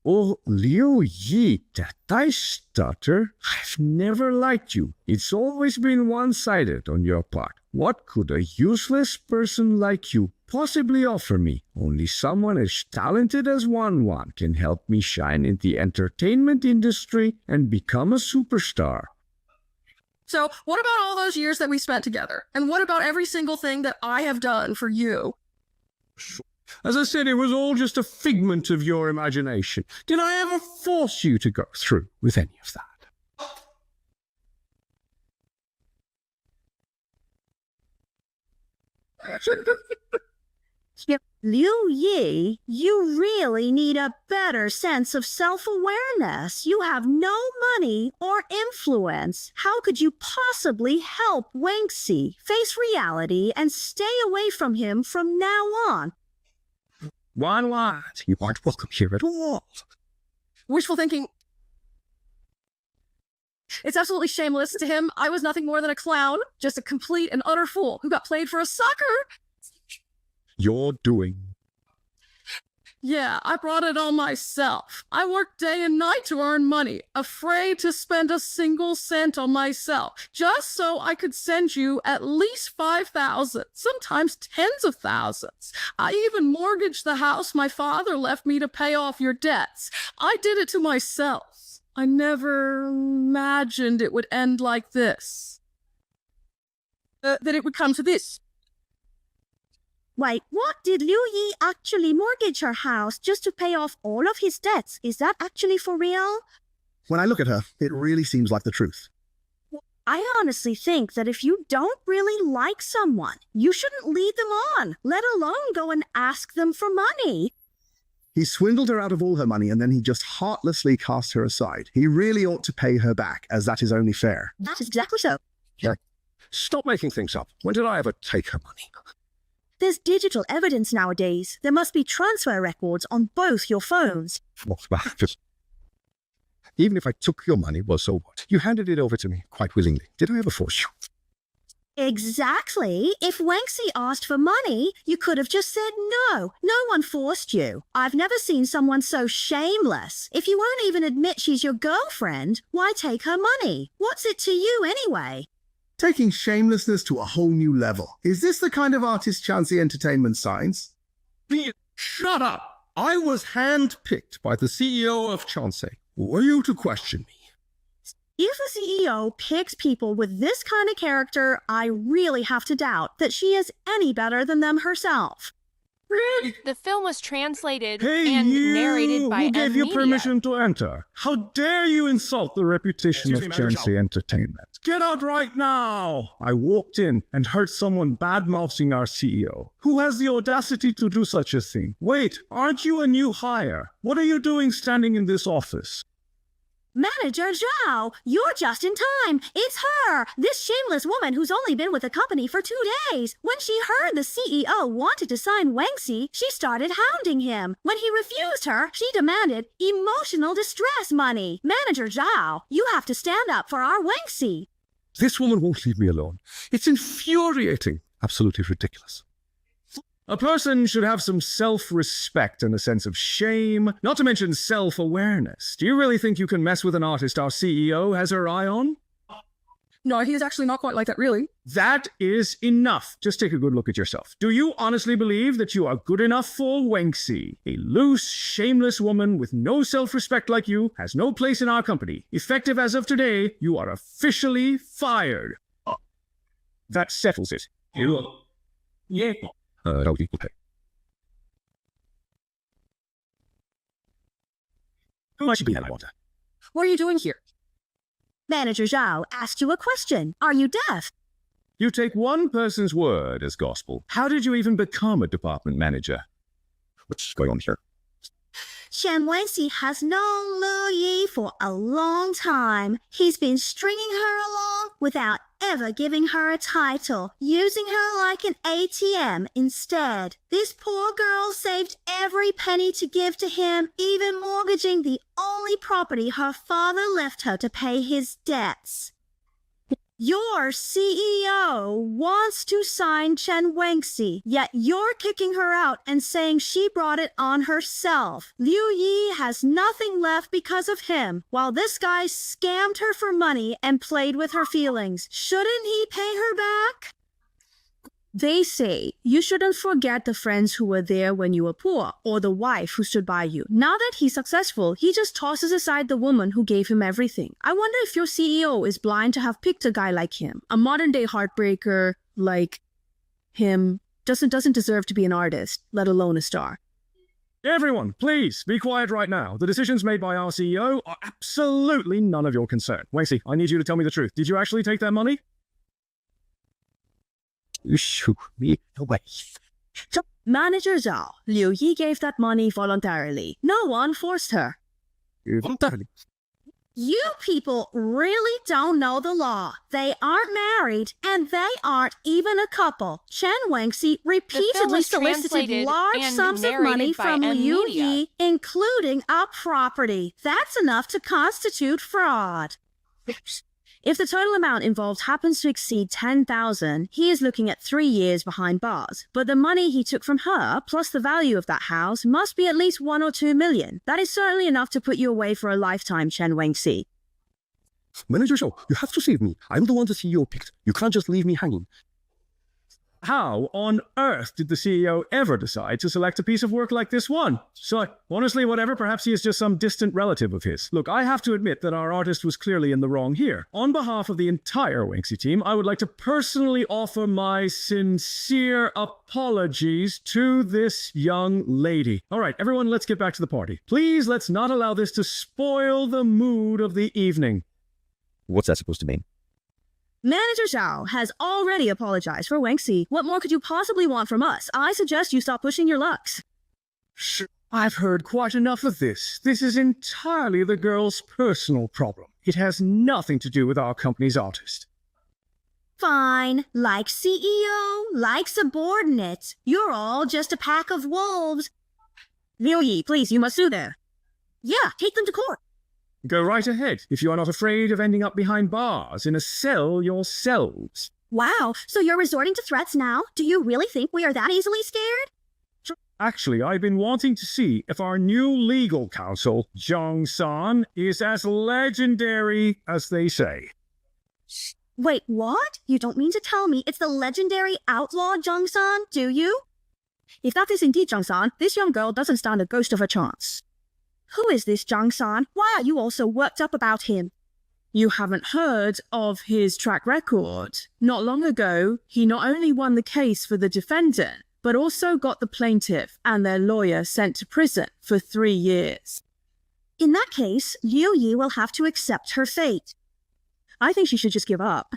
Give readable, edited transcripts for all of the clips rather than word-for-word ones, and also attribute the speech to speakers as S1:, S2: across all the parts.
S1: Oh, Liu Yi, that I stutter. I've never liked you. It's always been one-sided on your part. What could a useless person like you possibly offer me? Only someone as talented as Wan can help me shine in the entertainment industry and become a superstar.
S2: So, what about all those years that we spent together? And what about every single thing that I have done for you?
S1: As I said, it was all just a figment of your imagination. Did I ever force you to go through with any of that?
S3: Liu Yi, you really need a better sense of self-awareness. You have no money or influence. How could you possibly help Wangxi face reality and stay away from him from now on?
S1: Wan, you aren't welcome here at all.
S2: Wishful thinking. It's absolutely shameless to him. I was nothing more than a clown, just a complete and utter fool who got played for a sucker.
S1: You're doing.
S2: Yeah, I brought it on myself. I worked day and night to earn money, afraid to spend a single cent on myself, just so I could send you at least 5,000, sometimes tens of thousands. I even mortgaged the house my father left me to pay off your debts. I did it to myself. I never imagined it would end like this. That it would come to this.
S3: Wait, what? Did Liu Yi actually mortgage her house just to pay off all of his debts? Is that actually for real?
S4: When I look at her, it really seems like the truth.
S3: I honestly think that if you don't really like someone, you shouldn't lead them on, let alone go and ask them for money.
S4: He swindled her out of all her money and then he just heartlessly cast her aside. He really ought to pay her back, as that is only fair.
S3: That is exactly so.
S1: Yeah. Stop making things up. When did I ever take her money?
S3: There's digital evidence nowadays. There must be transfer records on both your phones.
S1: Even if I took your money, well, so what? You handed it over to me quite willingly. Did I ever force you?
S3: Exactly. If Wangxi asked for money, you could have just said no. No one forced you. I've never seen someone so shameless. If you won't even admit she's your girlfriend, why take her money? What's it to you anyway?
S4: Taking shamelessness to a whole new level. Is this the kind of artist Chansey Entertainment signs?
S1: Shut up! I was handpicked by the CEO of Chansey. Who are you to question me?
S3: If a CEO picks people with this kind of character, I really have to doubt that she is any better than them herself.
S5: The film was translated
S1: Hey,
S5: and
S1: you!
S5: narrated by
S1: Who gave you
S5: Media.
S1: permission to enter? How dare you insult the reputation of Chansey Entertainment? Get out right now! I walked in and heard someone bad-mouthing our CEO. Who has the audacity to do such a thing? Wait, aren't you a new hire? What are you doing standing in this office?
S3: Manager Zhao, you're just in time. It's her, this shameless woman who's only been with the company for 2 days. When she heard the CEO wanted to sign Wangxi, she started hounding him. When he refused her, she demanded emotional distress money. Manager Zhao, you have to stand up for our Wangxi.
S1: This woman won't leave me alone. It's infuriating. Absolutely ridiculous. A person should have some self-respect and a sense of shame, not to mention self-awareness. Do you really think you can mess with an artist our CEO has her eye on?
S2: No, he is actually not quite like that, really.
S1: That is enough. Just take a good look at yourself. Do you honestly believe that you are good enough for Wangxi? A loose, shameless woman with no self-respect like you has no place in our company. Effective as of today, you are officially fired. That settles it. Yeah. No, you pay. Who might you be, I wonder?
S2: What are you doing here?
S3: Manager Zhao asked you a question. Are you deaf?
S1: You take one person's word as gospel. How did you even become a department manager? What's going on here?
S3: Shen Wangxi has known Liu Yi for a long time. He's been stringing her along without ever giving her a title, using her like an ATM instead. This poor girl saved every penny to give to him, even mortgaging the only property her father left her to pay his debts. Your CEO wants to sign Chen Wangxi, yet you're kicking her out and saying she brought it on herself. Liu Yi has nothing left because of him, while this guy scammed her for money and played with her feelings. Shouldn't he pay her back? They say you shouldn't forget the friends who were there when you were poor, or the wife who stood by you. Now that he's successful, he just tosses aside the woman who gave him everything. I wonder if your CEO is blind to have picked a guy like him. A modern-day heartbreaker like him doesn't deserve to be an artist, let alone a star.
S1: Everyone, please, be quiet right now. The decisions made by our CEO are absolutely none of your concern. Wangxi, I need you to tell me the truth. Did you actually take that money?
S6: You shoot me away.
S3: Manager Zhao, Liu Yi gave that money voluntarily. No one forced her.
S6: Voluntarily.
S3: You people really don't know the law. They aren't married, and they aren't even a couple. Chen Wangxi repeatedly
S5: was
S3: solicited
S5: translated
S3: large
S5: and
S3: sums of money
S5: narrated by
S3: from Liu
S5: Media.
S3: Yi, including a property. That's enough to constitute fraud. If the total amount involved happens to exceed 10,000, he is looking at 3 years behind bars. But the money he took from her, plus the value of that house, must be at least 1 or 2 million. That is certainly enough to put you away for a lifetime, Chen Wangxi.
S6: Manager Zhao, you have to save me. I'm the one the CEO picked. You can't just leave me hanging.
S1: How on earth did the CEO ever decide to select a piece of work like this one? So, honestly, whatever, perhaps he is just some distant relative of his. Look, I have to admit that our artist was clearly in the wrong here. On behalf of the entire Wangxi team, I would like to personally offer my sincere apologies to this young lady. All right, everyone, let's get back to the party. Please, let's not allow this to spoil the mood of the evening.
S6: What's that supposed to mean?
S3: Manager Zhao has already apologized for Wangxi. What more could you possibly want from us? I suggest you stop pushing your lucks.
S1: I've heard quite enough of this. This is entirely the girl's personal problem. It has nothing to do with our company's artist.
S3: Fine. Like CEO, like subordinates. You're all just a pack of wolves. Liu Yi, please, you must sue there. Yeah, take them to court.
S1: Go right ahead, if you are not afraid of ending up behind bars in a cell yourselves.
S3: Wow, so you're resorting to threats now? Do you really think we are that easily scared?
S1: Actually, I've been wanting to see if our new legal counsel, Zhang San, is as legendary as they say.
S3: Wait, what? You don't mean to tell me it's the legendary outlaw Zhang San, do you? If that is indeed Zhang San, this young girl doesn't stand a ghost of a chance. Who is this Zhang San? Why are you all so worked up about him?
S2: You haven't heard of his track record. Not long ago, he not only won the case for the defendant, but also got the plaintiff and their lawyer sent to prison for 3 years.
S3: In that case, Liu Yi will have to accept her fate. I think she should just give up.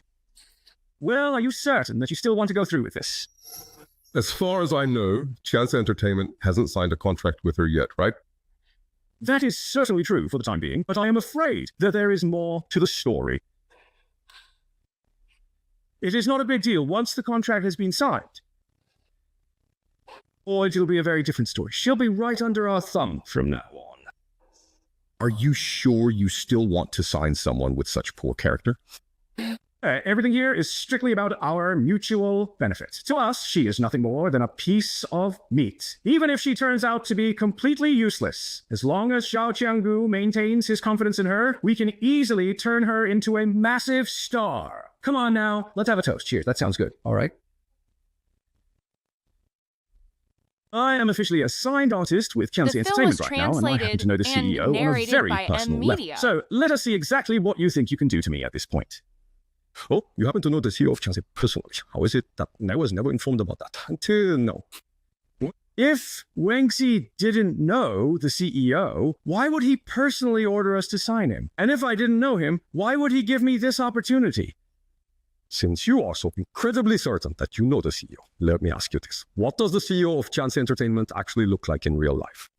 S1: Well, are you certain that you still want to go through with this?
S7: As far as I know, Chance Entertainment hasn't signed a contract with her yet, right?
S1: That is certainly true for the time being, but I am afraid that there is more to the story. It is not a big deal once the contract has been signed. Or it'll be a very different story. She'll be right under our thumb from now on.
S7: Are you sure you still want to sign someone with such poor character?
S1: Everything here is strictly about our mutual benefit. To us, she is nothing more than a piece of meat, even if she turns out to be completely useless. As long as Xiao Qianggu maintains his confidence in her, we can easily turn her into a massive star. Come on now, let's have a toast. Cheers, that sounds good. All right. I am officially a signed artist with Chelsea
S5: The film was
S1: Entertainment right now, and I happen to know the
S5: translated
S1: CEO
S5: and
S1: on a
S5: narrated
S1: very
S5: by
S1: personal
S5: Media.
S1: level. So let us see exactly what you think you can do to me at this point.
S7: Oh, you happen to know the CEO of Chance personally. How is it that I was never informed about that until now?
S1: If Wangxi didn't know the CEO, why would he personally order us to sign him? And if I didn't know him, why would he give me this opportunity?
S7: Since you are so incredibly certain that you know the CEO, let me ask you this. What does the CEO of Chance Entertainment actually look like in real life?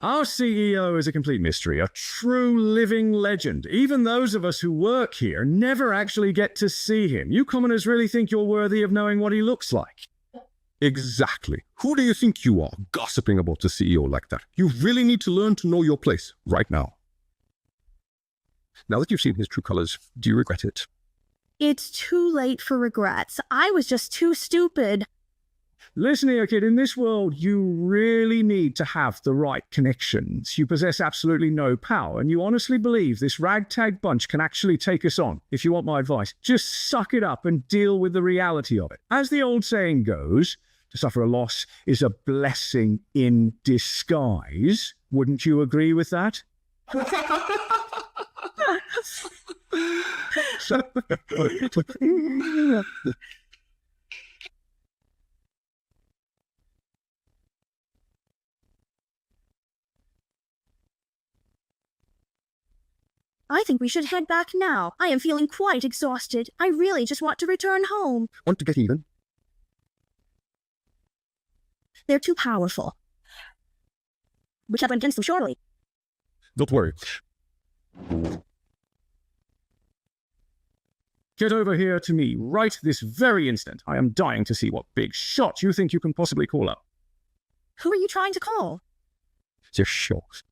S1: Our CEO is a complete mystery, a true living legend. Even those of us who work here never actually get to see him. You commoners really think you're worthy of knowing what he looks like?
S7: Exactly. Who do you think you are, gossiping about the CEO like that? You really need to learn to know your place right now. Now that you've seen his true colors, do you regret it?
S3: It's too late for regrets. I was just too stupid.
S1: Listen here, kid, in this world, you really need to have the right connections. You possess absolutely no power, and you honestly believe this ragtag bunch can actually take us on. If you want my advice, just suck it up and deal with the reality of it. As the old saying goes, to suffer a loss is a blessing in disguise. Wouldn't you agree with that?
S3: I think we should head back now. I am feeling quite exhausted. I really just want to return home.
S6: Want to get even?
S3: They're too powerful. We shall win against them surely.
S7: Don't worry.
S1: Get over here to me right this very instant. I am dying to see what big shot you think you can possibly call up.
S3: Who are you trying to call?
S7: Just shocked.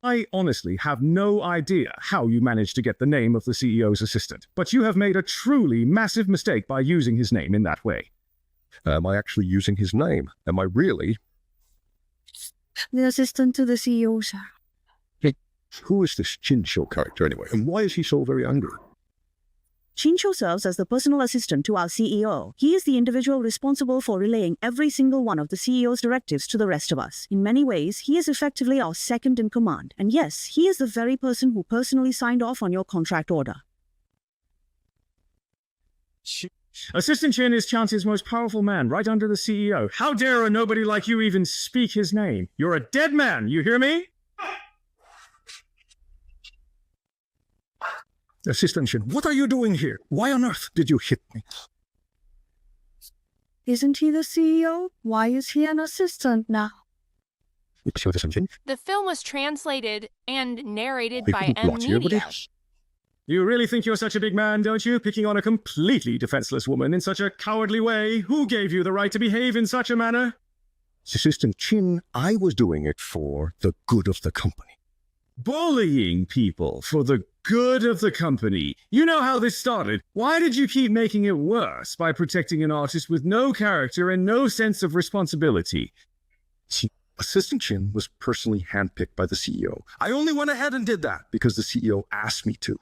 S1: I honestly have no idea how you managed to get the name of the CEO's assistant, but you have made a truly massive mistake by using his name in that way.
S7: Am I actually using his name? Am I really?
S3: The assistant to the CEO, sir.
S6: Who is this Chincho character anyway? And why is he so very angry?
S3: Chincho serves as the personal assistant to our CEO. He is the individual responsible for relaying every single one of the CEO's directives to the rest of us. In many ways, he is effectively our second in command. And yes, he is the very person who personally signed off on your contract order.
S1: Assistant Chin is Chance's most powerful man, right under the CEO. How dare a nobody like you even speak his name? You're a dead man, you hear me?
S6: Assistant Chin, what are you doing here? Why on earth did you hit me?
S3: Isn't he the CEO? Why is he an assistant now?
S6: Assistant Chin?
S5: The film was translated and narrated
S6: I
S5: by
S6: couldn't watch here, but
S5: Humiliated.
S1: You really think you're such a big man, don't you? Picking on a completely defenseless woman in such a cowardly way? Who gave you the right to behave in such a manner?
S6: Assistant Chin, I was doing it for the good of the company.
S1: Bullying people for the good of the company. You know how this started. Why did you keep making it worse by protecting an artist with no character and no sense of responsibility?
S6: Assistant Chin was personally handpicked by the CEO. I only went ahead and did that because the CEO asked me to.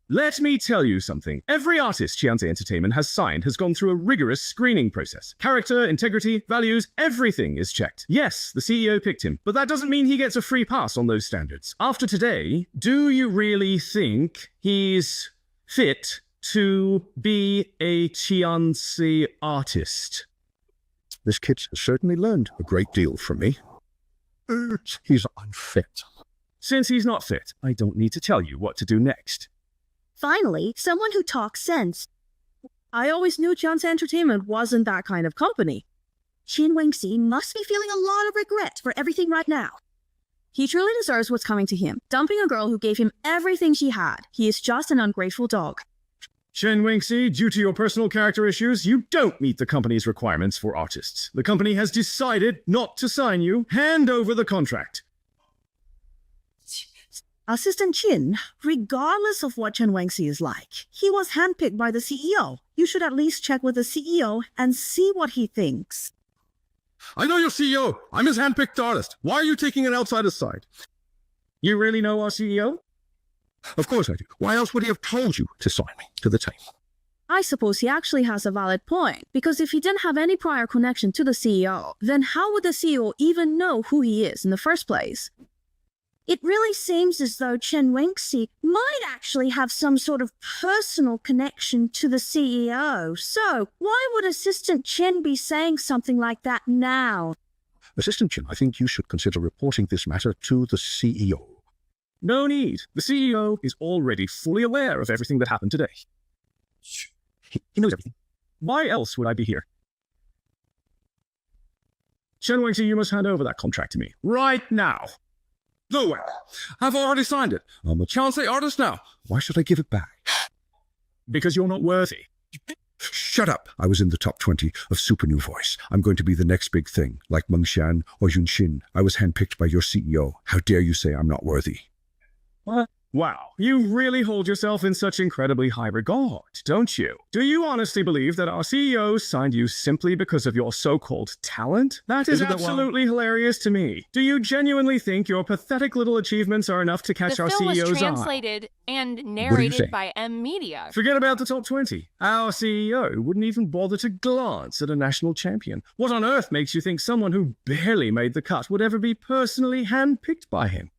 S1: Let me tell you something. Every artist Chance Entertainment has signed has gone through a rigorous screening process. Character, integrity, values, everything is checked. Yes, the CEO picked him, but that doesn't mean he gets a free pass on those standards. After today, do you really think he's fit to be a Chance artist?
S6: This kid's certainly learned a great deal from me. He's unfit.
S1: Since he's not fit, I don't need to tell you what to do next.
S3: Finally, someone who talks sense. I always knew Chance Entertainment wasn't that kind of company. Chin Wengxi must be feeling a lot of regret for everything right now. He truly deserves what's coming to him, dumping a girl who gave him everything she had. He is just an ungrateful dog.
S1: Chen Wingxi, due to your personal character issues, you don't meet the company's requirements for artists. The company has decided not to sign you. Hand over the contract.
S3: Assistant Chin, regardless of what Chen Wengxi is like, he was handpicked by the CEO. You should at least check with the CEO and see what he thinks.
S6: I know your CEO. I'm his handpicked artist. Why are you taking an outsider's side?
S1: You really know our CEO?
S6: Of course I do. Why else would he have told you to sign me to the team?
S3: I suppose he actually has a valid point, because if he didn't have any prior connection to the CEO, then how would the CEO even know who he is in the first place? It really seems as though Chen Wengxi might actually have some sort of personal connection to the CEO. So, why would Assistant Chen be saying something like that now?
S6: Assistant Chin, I think you should consider reporting this matter to the CEO.
S1: No need. The CEO is already fully aware of everything that happened today.
S6: He knows everything.
S1: Why else would I be here? Chen Wengxi, you must hand over that contract to me. Right now.
S6: No way. I've already signed it. I'm a Chance artist now. Why should I give it back?
S1: Because you're not worthy.
S6: Shut up. I was in the top 20 of Super New Voice. I'm going to be the next big thing, like Meng Xian or Yun Xin. I was handpicked by your CEO. How dare you say I'm not worthy?
S1: What? Wow, you really hold yourself in such incredibly high regard, don't you? Do you honestly believe that our CEO signed you simply because of your so-called talent? That is
S6: Isn't that wild?
S1: absolutely hilarious to me. Do you genuinely think your pathetic little achievements are enough to catch
S5: The
S1: our
S5: film was
S1: CEO's eye?
S5: translated and
S6: saying?
S5: narrated by M Media.
S1: Forget about the top 20. Our CEO wouldn't even bother to glance at a national champion. What on earth makes you think someone who barely made the cut would ever be personally handpicked by him?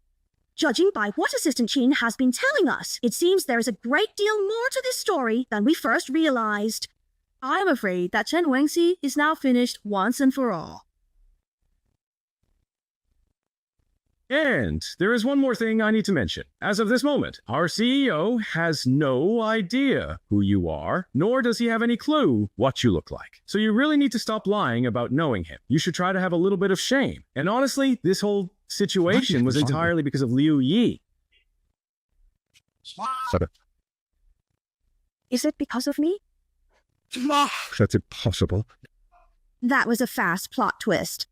S3: Judging by what Assistant Chin has been telling us, it seems there is a great deal more to this story than we first realized. I am afraid that Chen Wengxi is now finished once and for all.
S1: And there is one more thing I need to mention. As of this moment, our CEO has no idea who you are, nor does he have any clue what you look like. So you really need to stop lying about knowing him. You should try to have a little bit of shame. And honestly, this whole situation was entirely because of Liu Yi.
S3: Is it because of me?
S6: That's impossible.
S3: That was a fast plot twist.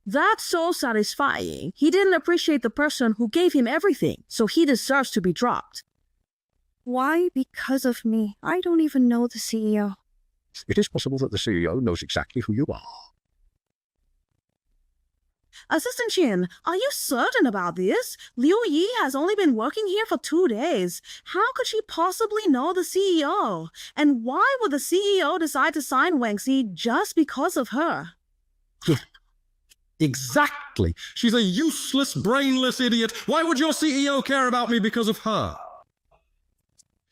S2: That's so satisfying. He didn't appreciate the person who gave him everything, so he deserves to be dropped.
S3: Why because of me? I don't even know the CEO.
S6: It is possible that the CEO knows exactly who you are.
S2: Assistant Chin, are you certain about this? Liu Yi has only been working here for 2 days. How could she possibly know the CEO? And why would the CEO decide to sign Wengxi just because of her?
S6: Exactly. She's a useless, brainless idiot. Why would your CEO care about me because of her?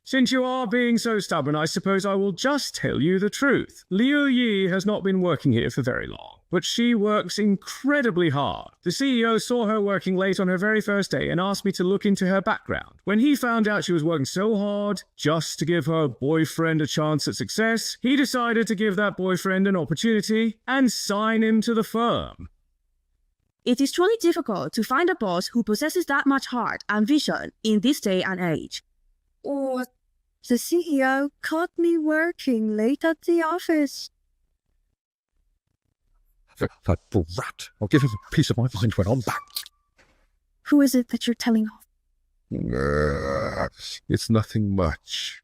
S1: Since you are being so stubborn, I suppose I will just tell you the truth. Liu Yi has not been working here for very long, but she works incredibly hard. The CEO saw her working late on her very first day and asked me to look into her background. When he found out she was working so hard just to give her boyfriend a chance at success, he decided to give that boyfriend an opportunity and sign him to the firm.
S2: It is truly difficult to find a boss who possesses that much heart and vision in this day and age.
S3: Or the CEO caught me working late at the office.
S6: That brat. I'll give him a piece of my mind when I'm back.
S3: Who is it that you're telling off?
S6: It's nothing much.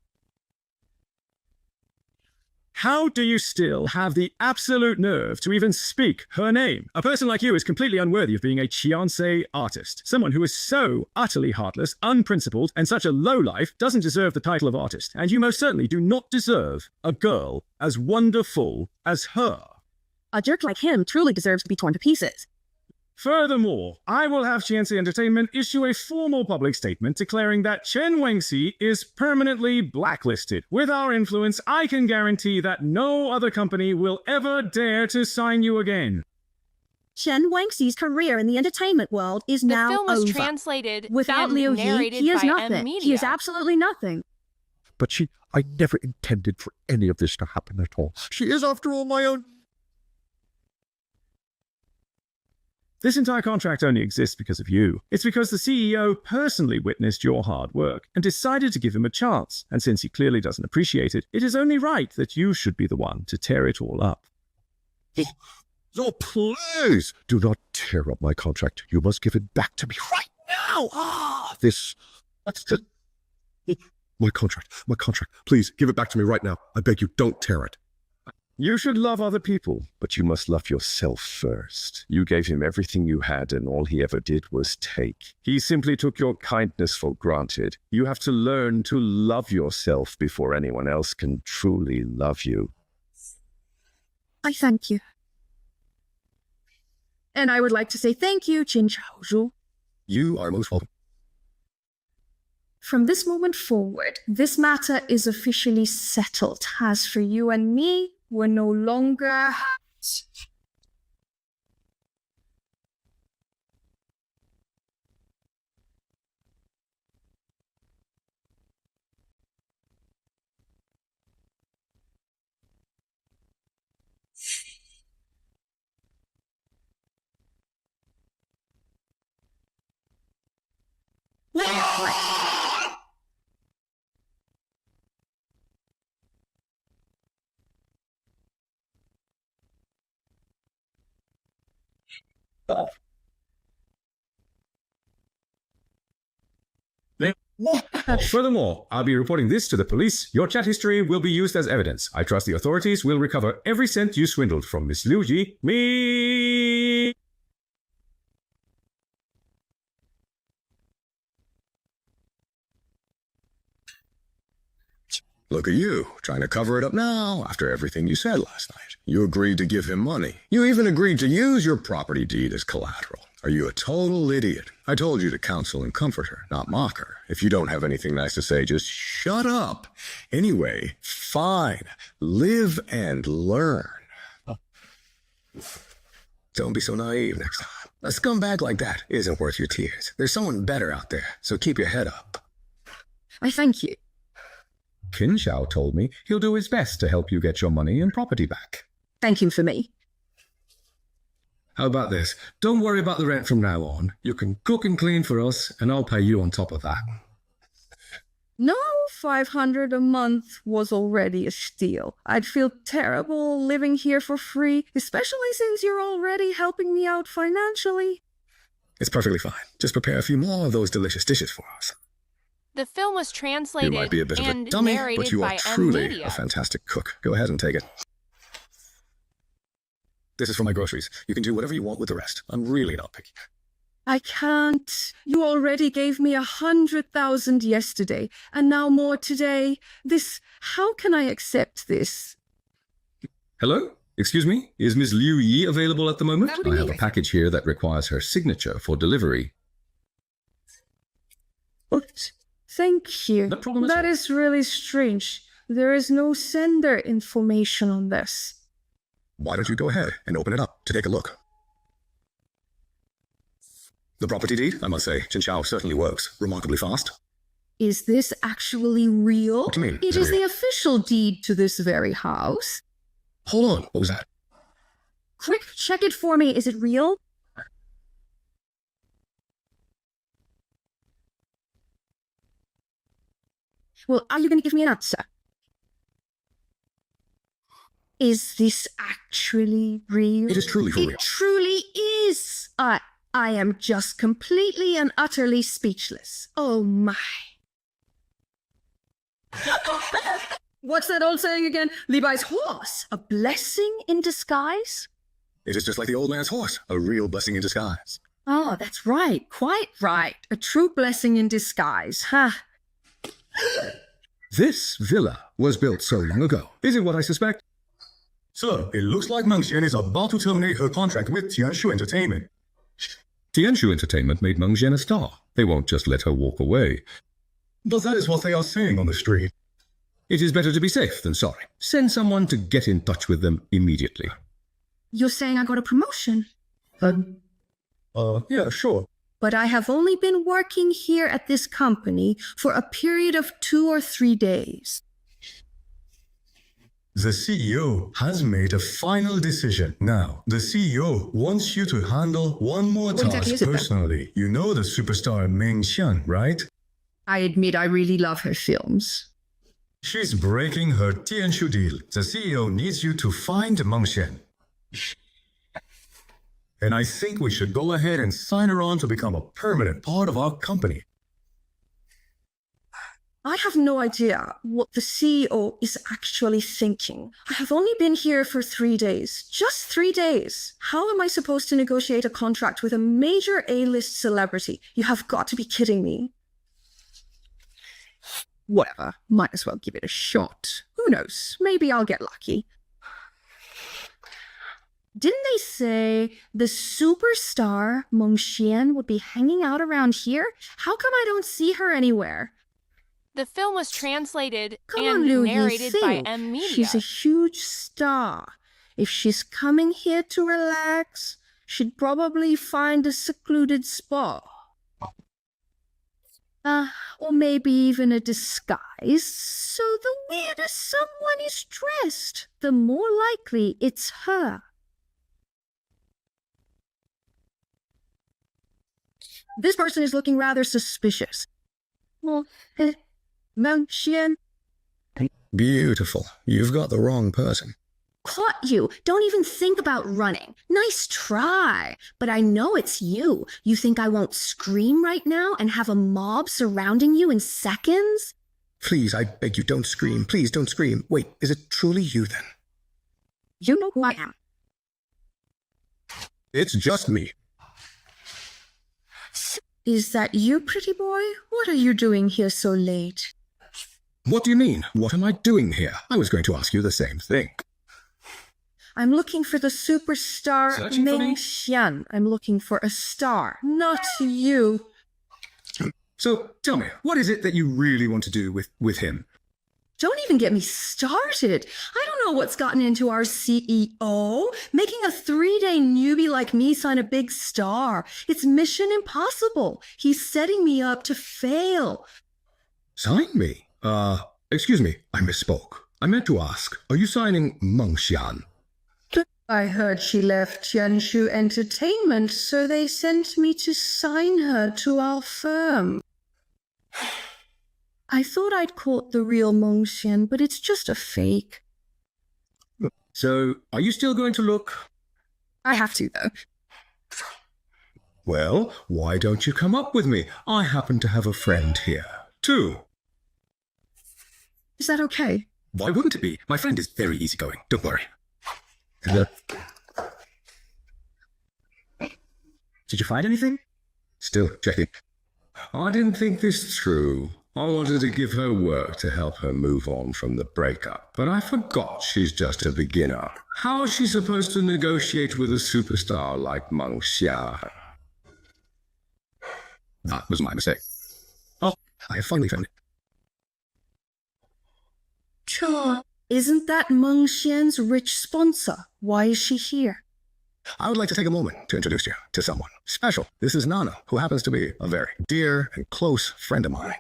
S1: How do you still have the absolute nerve to even speak her name? A person like you is completely unworthy of being a Chianse artist. Someone who is so utterly heartless, unprincipled, and such a lowlife doesn't deserve the title of artist. And you most certainly do not deserve a girl as wonderful as her.
S2: A jerk like him truly deserves to be torn to pieces.
S1: Furthermore, I will have Chianse Entertainment issue a formal public statement declaring that Chen Wengxi is permanently blacklisted. With our influence, I can guarantee that no other company will ever dare to sign you again.
S3: Chen Wengxi's career in the entertainment world is
S5: The
S3: now
S5: film was
S3: over.
S5: translated
S2: Without
S5: and
S2: Liu Yi,
S5: narrated
S2: he is
S5: by M
S2: nothing.
S5: Media.
S2: He is absolutely nothing.
S6: But I never intended for any of this to happen at all. She is, after all, my own...
S1: This entire contract only exists because of you. It's because the CEO personally witnessed your hard work and decided to give him a chance. And since he clearly doesn't appreciate it, it is only right that you should be the one to tear it all up.
S6: Oh, please! Do not tear up my contract. You must give it back to me right now! My contract. Please, give it back to me right now. I beg you, don't tear it.
S1: You should love other people, but you must love yourself first. You gave him everything you had, and all he ever did was take. He simply took your kindness for granted. You have to learn to love yourself before anyone else can truly love you.
S3: I thank you.
S2: And I would like to say thank you, Jin Chaozhu.
S6: You are most welcome.
S2: From this moment forward, this matter is officially settled. As for you and me, we're no longer...
S1: Furthermore, I'll be reporting this to the police. Your chat history will be used as evidence. I trust the authorities will recover every cent you swindled from Miss Liu Yi. Me.
S6: Look at you, trying to cover it up now after everything you said last night. You agreed to give him money. You even agreed to use your property deed as collateral. Are you a total idiot? I told you to counsel and comfort her, not mock her. If you don't have anything nice to say, just shut up. Anyway, fine. Live and learn. Don't be so naive next time. A scumbag like that isn't worth your tears. There's someone better out there, so keep your head up.
S2: I thank you.
S1: Qin Xiao told me he'll do his best to help you get your money and property back.
S2: Thank him for me.
S1: How about this? Don't worry about the rent from now on. You can cook and clean for us, and I'll pay you on top of that.
S2: No, 500 a month was already a steal. I'd feel terrible living here for free, especially since you're already helping me out financially.
S6: It's perfectly fine. Just prepare a few more of those delicious dishes for us.
S5: The film was
S6: You
S5: translated
S6: might be a bit of a
S5: and
S6: dummy,
S5: narrated
S6: but you are
S5: by
S6: truly
S5: Media.
S6: a fantastic cook. Go ahead and take it. This is for my groceries. You can do whatever you want with the rest. I'm really not picky.
S2: I can't. You already gave me 100,000 yesterday, and now more today. How can I accept this?
S1: Hello? Excuse me? Is Miss Liu Yi available at the moment?
S2: That would
S1: I have
S2: be-
S1: a package here that requires her signature for delivery.
S2: What? Thank you.
S1: No problem at
S2: That
S1: all.
S2: is really strange. There is no sender information on this.
S6: Why don't you go ahead and open it up to take a look? The property deed, I must say, Qin Xiao certainly works remarkably fast.
S2: Is this actually real?
S6: What do you mean?
S2: It is the official deed to this very house.
S6: Hold on, what was that?
S3: Quick, check it for me. Is it real?
S2: Well, are you going to give me an answer? Is this actually real?
S6: It is truly for real.
S2: It truly is. I am just completely and utterly speechless. Oh my. What's that old saying again? Levi's horse. A blessing in disguise?
S6: It is just like the old man's horse, a real blessing in disguise.
S2: Oh, that's right. Quite right. A true blessing in disguise. Huh.
S1: This villa was built so long ago. Is it what I suspect?
S6: Sir, it looks like Meng Xian is about to terminate her contract with Tianshu Entertainment.
S1: Tianshu Entertainment made Meng Zhen a star. They won't just let her walk away.
S6: But that is what they are saying on the street.
S1: It is better to be safe than sorry. Send someone to get in touch with them immediately.
S2: You're saying I got a promotion?
S6: Yeah, sure.
S2: But I have only been working here at this company for a period of 2 or 3 days.
S6: The CEO has made a final decision. Now, the CEO wants you to handle one more
S2: What exactly
S6: task
S2: is it then?
S6: personally. You know the superstar Meng Xian, right?
S2: I admit I really love her films.
S6: She's breaking her Tianshu deal. The CEO needs you to find Meng Xian. And I think we should go ahead and sign her on to become a permanent part of our company.
S2: I have no idea what the CEO is actually thinking. I have only been here for 3 days. Just 3 days. How am I supposed to negotiate a contract with a major A-list celebrity? You have got to be kidding me. Whatever. Might as well give it a shot. Who knows? Maybe I'll get lucky. Didn't they say the superstar Meng Xian would be hanging out around here? How come I don't see her anywhere?
S5: The film was translated
S2: Come
S5: and
S2: on, Liu, you
S5: narrated by
S2: think.
S5: Media.
S2: She's a huge star. If she's coming here to relax, she'd probably find a secluded spot. Or maybe even a disguise. So the weirder someone is dressed, the more likely it's her. This person is looking rather suspicious. Well, Meng Xian.
S6: Beautiful. You've got the wrong person.
S3: caught you. Don't even think about running. Nice try. But I know it's you. You think I won't scream right now and have a mob surrounding you in seconds?
S6: Please, I beg you, don't scream. Please, don't scream. Wait, is it truly you then?
S3: You know who I am.
S6: It's just me.
S2: Is that you, pretty boy? What are you doing here so late?
S6: What do you mean? What am I doing here? I was going to ask you the same thing.
S2: I'm looking for the superstar
S6: Searching for me?
S2: Ming Xian. I'm looking for a star, not you.
S6: So, tell me, what is it that you really want to do with him?
S2: Don't even get me started. I don't know what's gotten into our CEO, making a 3-day newbie like me sign a big star. It's mission impossible. He's setting me up to fail.
S6: Sign me? Excuse me, I misspoke. I meant to ask, are you signing Meng Xian?
S2: I heard she left Tianshu Entertainment, so they sent me to sign her to our firm. I thought I'd caught the real Meng Xian, but it's just a fake.
S6: So, are you still going to look?
S2: I have to, though.
S6: Well, why don't you come up with me? I happen to have a friend here, too.
S2: Is that okay?
S6: Why wouldn't it be? My friend is very easygoing, don't worry.
S1: Did you find anything?
S6: Still checking. I didn't think this through. I wanted to give her work to help her move on from the breakup, but I forgot she's just a beginner. How is she supposed to negotiate with a superstar like Meng Xian? That was my mistake. Oh, I have finally found it.
S2: Sure. Isn't that Meng Xian's rich sponsor? Why is she here?
S6: I would like to take a moment to introduce you to someone special. This is Nana, who happens to be a very dear and close friend of mine.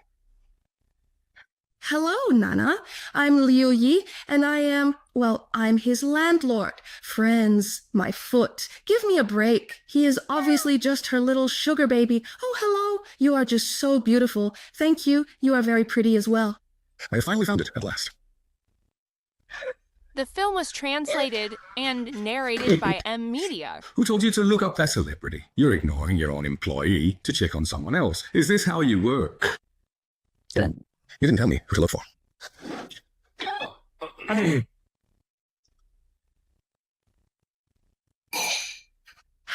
S2: Hello, Nana. I'm Liu Yi, and I'm his landlord. Friends, my foot. Give me a break. He is obviously just her little sugar baby. Oh, hello. You are just so beautiful. Thank you. You are very pretty as well.
S6: I have finally found it at last.
S5: The film was translated and narrated by M Media.
S6: Who told you to look up that celebrity? You're ignoring your own employee to check on someone else. Is this how you work? You didn't tell me who to look for.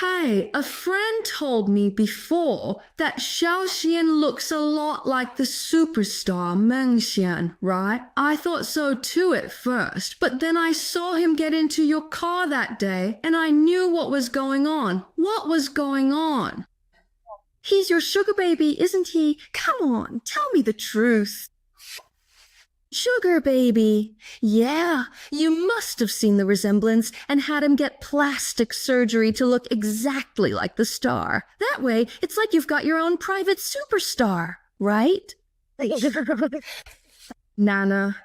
S2: Hey, a friend told me before that Xiao Xian looks a lot like the superstar Meng Xian, right? I thought so too at first, but then I saw him get into your car that day, and I knew what was going on. What was going on? He's your sugar baby, isn't he? Come on, tell me the truth. Sugar baby. Yeah, you must have seen the resemblance and had him get plastic surgery to look exactly like the star. That way, it's like you've got your own private superstar, right? Nana,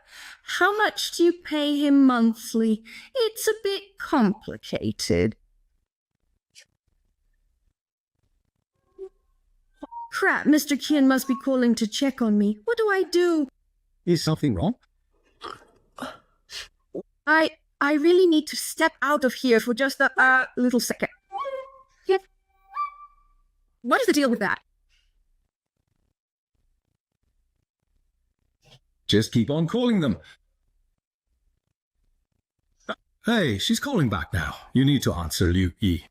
S2: how much do you pay him monthly? It's a bit complicated. Crap, Mr. Qian must be calling to check on me. What do I do?
S1: Is something wrong?
S2: I really need to step out of here for just a little second. Yep. What is the deal with that?
S6: Just keep on calling them. Hey, she's calling back now. You need to answer Liu Yi.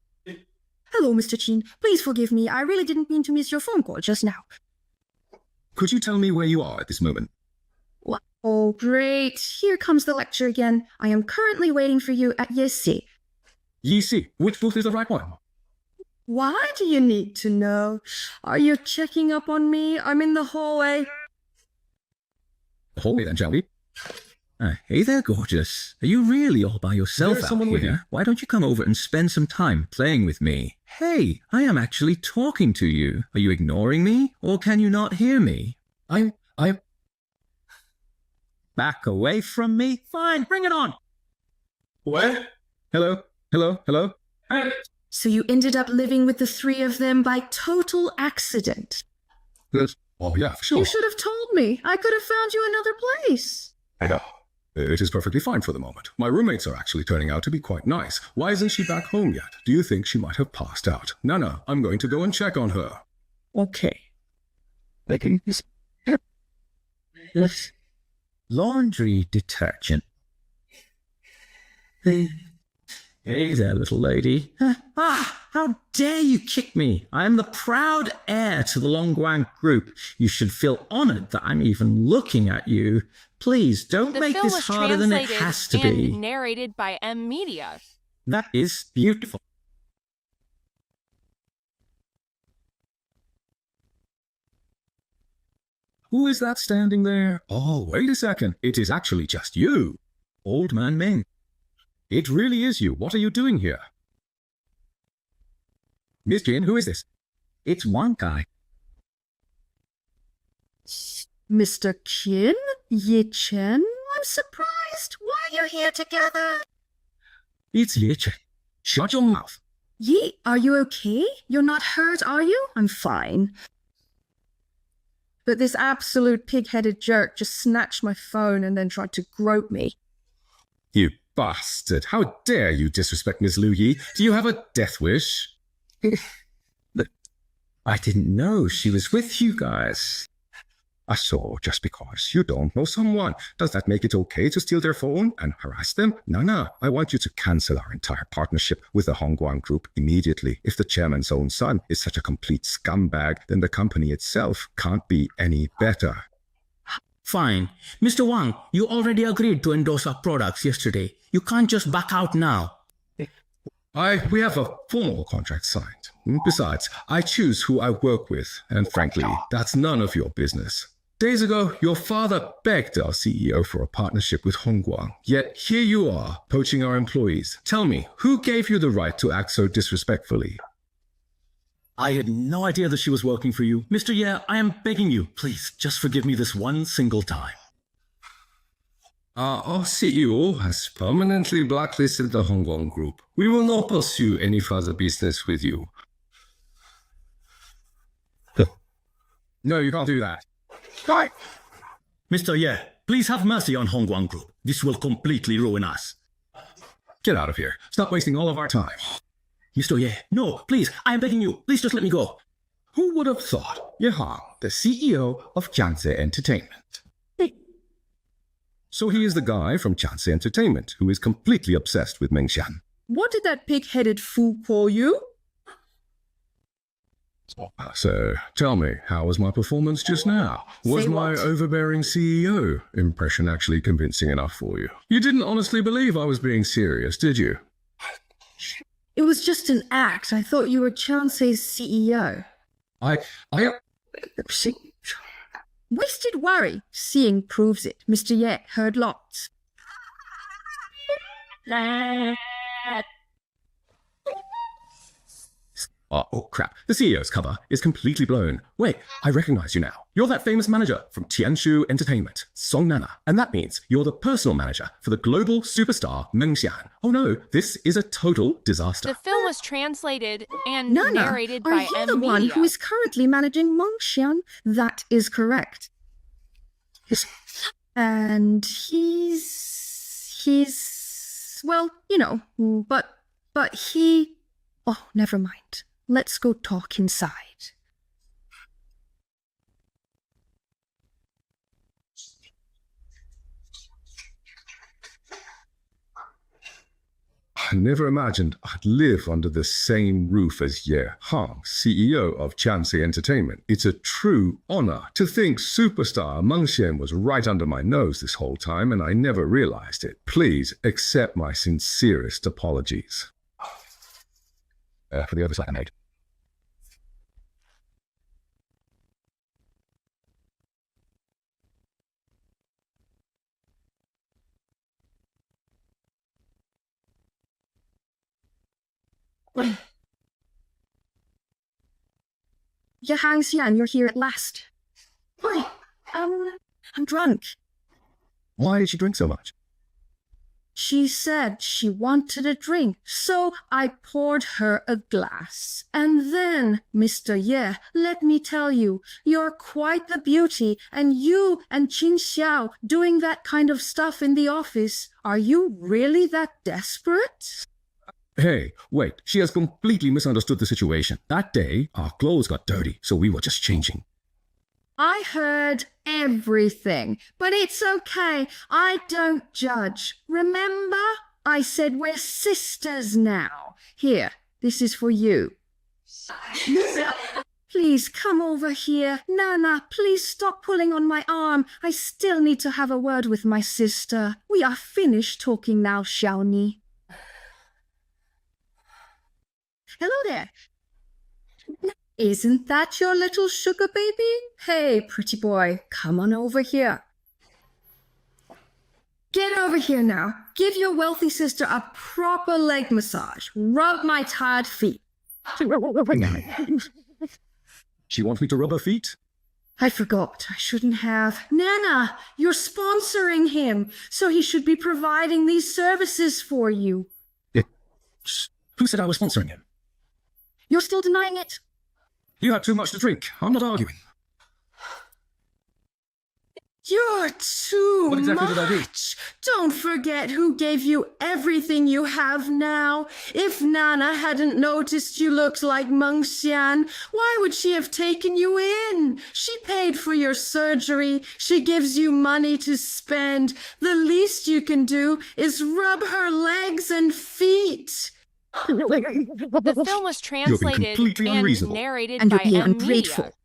S2: Hello, Mr. Qin. Please forgive me. I really didn't mean to miss your phone call just now.
S6: Could you tell me where you are at this moment?
S2: What? Oh, great. Here comes the lecture again. I am currently waiting for you at Yesi.
S6: Yisi, which booth is the right one?
S2: Why do you need to know? Are you checking up on me? I'm in the hallway.
S6: Hallway then, shall we?
S1: Hey there, gorgeous. Are you really all by yourself
S6: There's
S1: out
S6: someone with
S1: here?
S6: you.
S1: Why don't you come over and spend some time playing with me? Hey, I am actually talking to you. Are you ignoring me, or can you not hear me?
S6: I'm...
S1: Back away from me? Fine, bring it on.
S6: Where? Hello? Hey.
S2: So you ended up living with the three of them by total accident.
S6: Yes. Oh, yeah, sure.
S2: You should have told me. I could have found you another place.
S6: I know. It is perfectly fine for the moment. My roommates are actually turning out to be quite nice. Why isn't she back home yet? Do you think she might have passed out? Nana, I'm going to go and check on her.
S1: Okay. This laundry detergent. Hey there, little lady. How dare you kick me? I am the proud heir to the Longguang group. You should feel honored that I'm even looking at you. Please, don't
S5: The
S1: make
S5: film
S1: this
S5: was
S1: harder than it
S5: translated
S1: has to
S5: and
S1: be.
S5: narrated by M Media.
S1: That is beautiful.
S6: Who is that standing there? Oh, wait a second. It is actually just you. Old Man Ming. It really is you. What are you doing here? Miss Jin, who is this?
S1: It's one guy.
S2: Mr. Qin? Yi Chen? I'm surprised. Why are you here together?
S1: It's Leech. Shut your mouth.
S2: Yi, are you okay? You're not hurt, are you? I'm fine. But this absolute pig-headed jerk just snatched my phone and then tried to grope me.
S6: You bastard. How dare you disrespect Miss Liu Yi? Do you have a death wish?
S1: Look, I didn't know she was with you guys.
S6: So, just because you don't know someone, does that make it okay to steal their phone and harass them? No. I want you to cancel our entire partnership with the Hongguang Group immediately. If the chairman's own son is such a complete scumbag, then the company itself can't be any better.
S1: Fine. Mr. Wang, you already agreed to endorse our products yesterday. You can't just back out now.
S6: We have a formal contract signed. Besides, I choose who I work with, and frankly, that's none of your business. Days ago, your father begged our CEO for a partnership with Hongguang, yet here you are, poaching our employees. Tell me, who gave you the right to act so disrespectfully?
S1: I had no idea that she was working for you. Mr. Ye, I am begging you, please, just forgive me this one single time.
S6: Our CEO has permanently blacklisted the Hongguang Group. We will not pursue any further business with you. No, you can't do that. Right.
S1: Mr. Ye, please have mercy on Hongguang Group. This will completely ruin us.
S6: Get out of here. Stop wasting all of our time.
S1: Mr. Ye, no, please, I am begging you. Please just let me go.
S6: Who would have thought? Yehang, the CEO of Chance Entertainment. So he is the guy from Chance Entertainment who is completely obsessed with Mengxian.
S2: What did that pig-headed fool call you?
S6: So, tell me, how was my performance just now? Was
S2: Say
S6: my
S2: what?
S6: overbearing CEO impression actually convincing enough for you? You didn't honestly believe I was being serious, did you?
S2: It was just an act. I thought you were Chance's CEO.
S6: I...
S2: Wasted worry. Seeing proves it. Mr. Ye heard lots.
S6: Oh, crap. The CEO's cover is completely blown. Wait, I recognize you now. You're that famous manager from Tianshu Entertainment, Song Nana. And that means you're the personal manager for the global superstar Mengxian. Oh no, this is a total disaster.
S5: The film was translated and
S2: Nana,
S5: narrated
S2: are
S5: by
S2: you
S5: M
S2: the one
S5: Media.
S2: who is currently managing Mengxian? That is correct. And he's well, you know, but he... Oh, never mind. Let's go talk inside.
S6: I never imagined I'd live under the same roof as Ye Hang, CEO of Chance Entertainment. It's a true honor to think superstar Mengxian was right under my nose this whole time and I never realized it. Please accept my sincerest apologies. For the oversight I made.
S2: Yahang Xian, you're here at last. Why? I'm drunk.
S6: Why did you drink so much?
S2: She said she wanted a drink, so I poured her a glass. And then, Mr. Ye, let me tell you, you're quite the beauty, and you and Qin Xiao doing that kind of stuff in the office. Are you really that desperate?
S1: Hey, wait, she has completely misunderstood the situation. That day, our clothes got dirty, so we were just changing.
S2: I heard everything, but it's okay. I don't judge. Remember? I said we're sisters now. Here, this is for you. Please come over here. Nana, please stop pulling on my arm. I still need to have a word with my sister. We are finished talking now, Xiaoni. Hello there. Isn't that your little sugar baby? Hey, pretty boy, come on over here. Get over here now. Give your wealthy sister a proper leg massage. Rub my tired feet.
S7: She wants me to rub her feet?
S2: I forgot. I shouldn't have. Nana, you're sponsoring him, so he should be providing these services for you.
S1: Who said I was sponsoring him?
S2: You're still denying it?
S1: You had too much to drink. I'm not arguing.
S2: You're too
S1: What exactly
S2: much.
S1: did I do?
S2: Don't forget who gave you everything you have now. If Nana hadn't noticed you looked like Meng Xian, why would she have taken you in? She paid for your surgery. She gives you money to spend. The least you can do is rub her legs and feet.
S5: The film was translated
S1: completely
S5: and
S1: unreasonable.
S5: narrated
S2: And
S5: by
S2: you're being
S5: M.
S2: ungrateful.
S5: Media.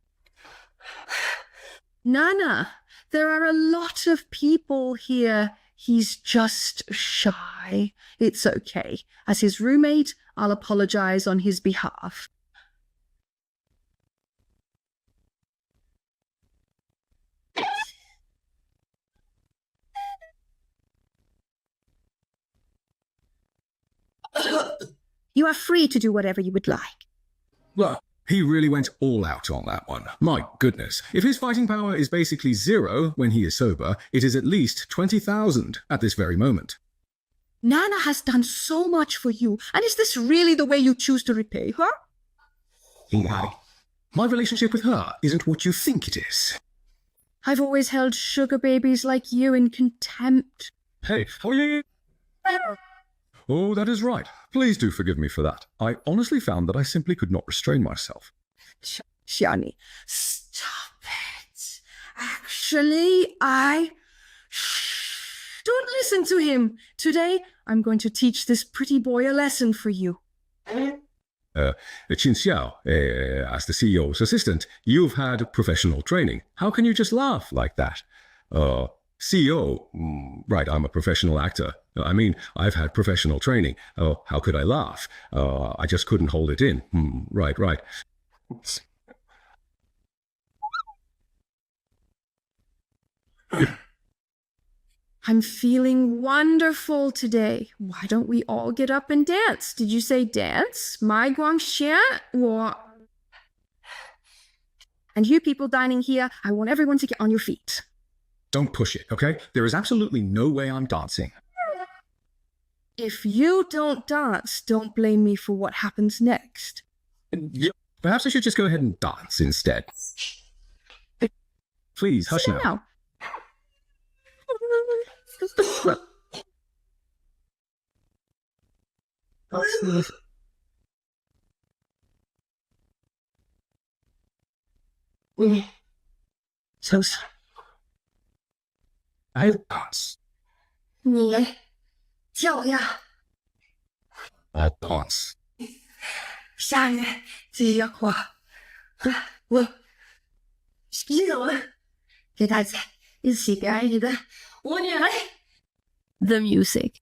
S2: Nana, there are a lot of people here. He's just shy. It's okay. As his roommate, I'll apologize on his behalf. You are free to do whatever you would like.
S1: Well, he really went all out on that one. My goodness. If his fighting power is basically 0 when he is sober, it is at least 20,000 at this very moment.
S2: Nana has done so much for you, and is this really the way you choose to repay her?
S1: My relationship with her isn't what you think it is.
S2: I've always held sugar babies like you in contempt.
S7: Hey, how are you? Oh, that is right. Please do forgive me for that. I honestly found that I simply could not restrain myself.
S2: Xiani, stop it. Actually, don't listen to him. Today, I'm going to teach this pretty boy a lesson for you.
S1: Qin Xiao, as the CEO's assistant, you've had professional training. How can you just laugh like that? CEO, right, I'm a professional actor. I mean, I've had professional training. Oh, how could I laugh? I just couldn't hold it in. Right.
S2: I'm feeling wonderful today. Why don't we all get up and dance? Did you say dance? Mai Guangxia? Or... And you people dining here, I want everyone to get on your feet.
S1: Don't push it, okay? There is absolutely no way I'm dancing.
S2: If you don't dance, don't blame me for what happens next.
S1: Perhaps I should just go ahead and dance instead. Please, hush
S2: Sit
S1: now. I'll dance.
S2: 你叫呀，
S1: I'll dance.
S2: 下面这样话，我一个人给大家一起表演的舞女来。The music.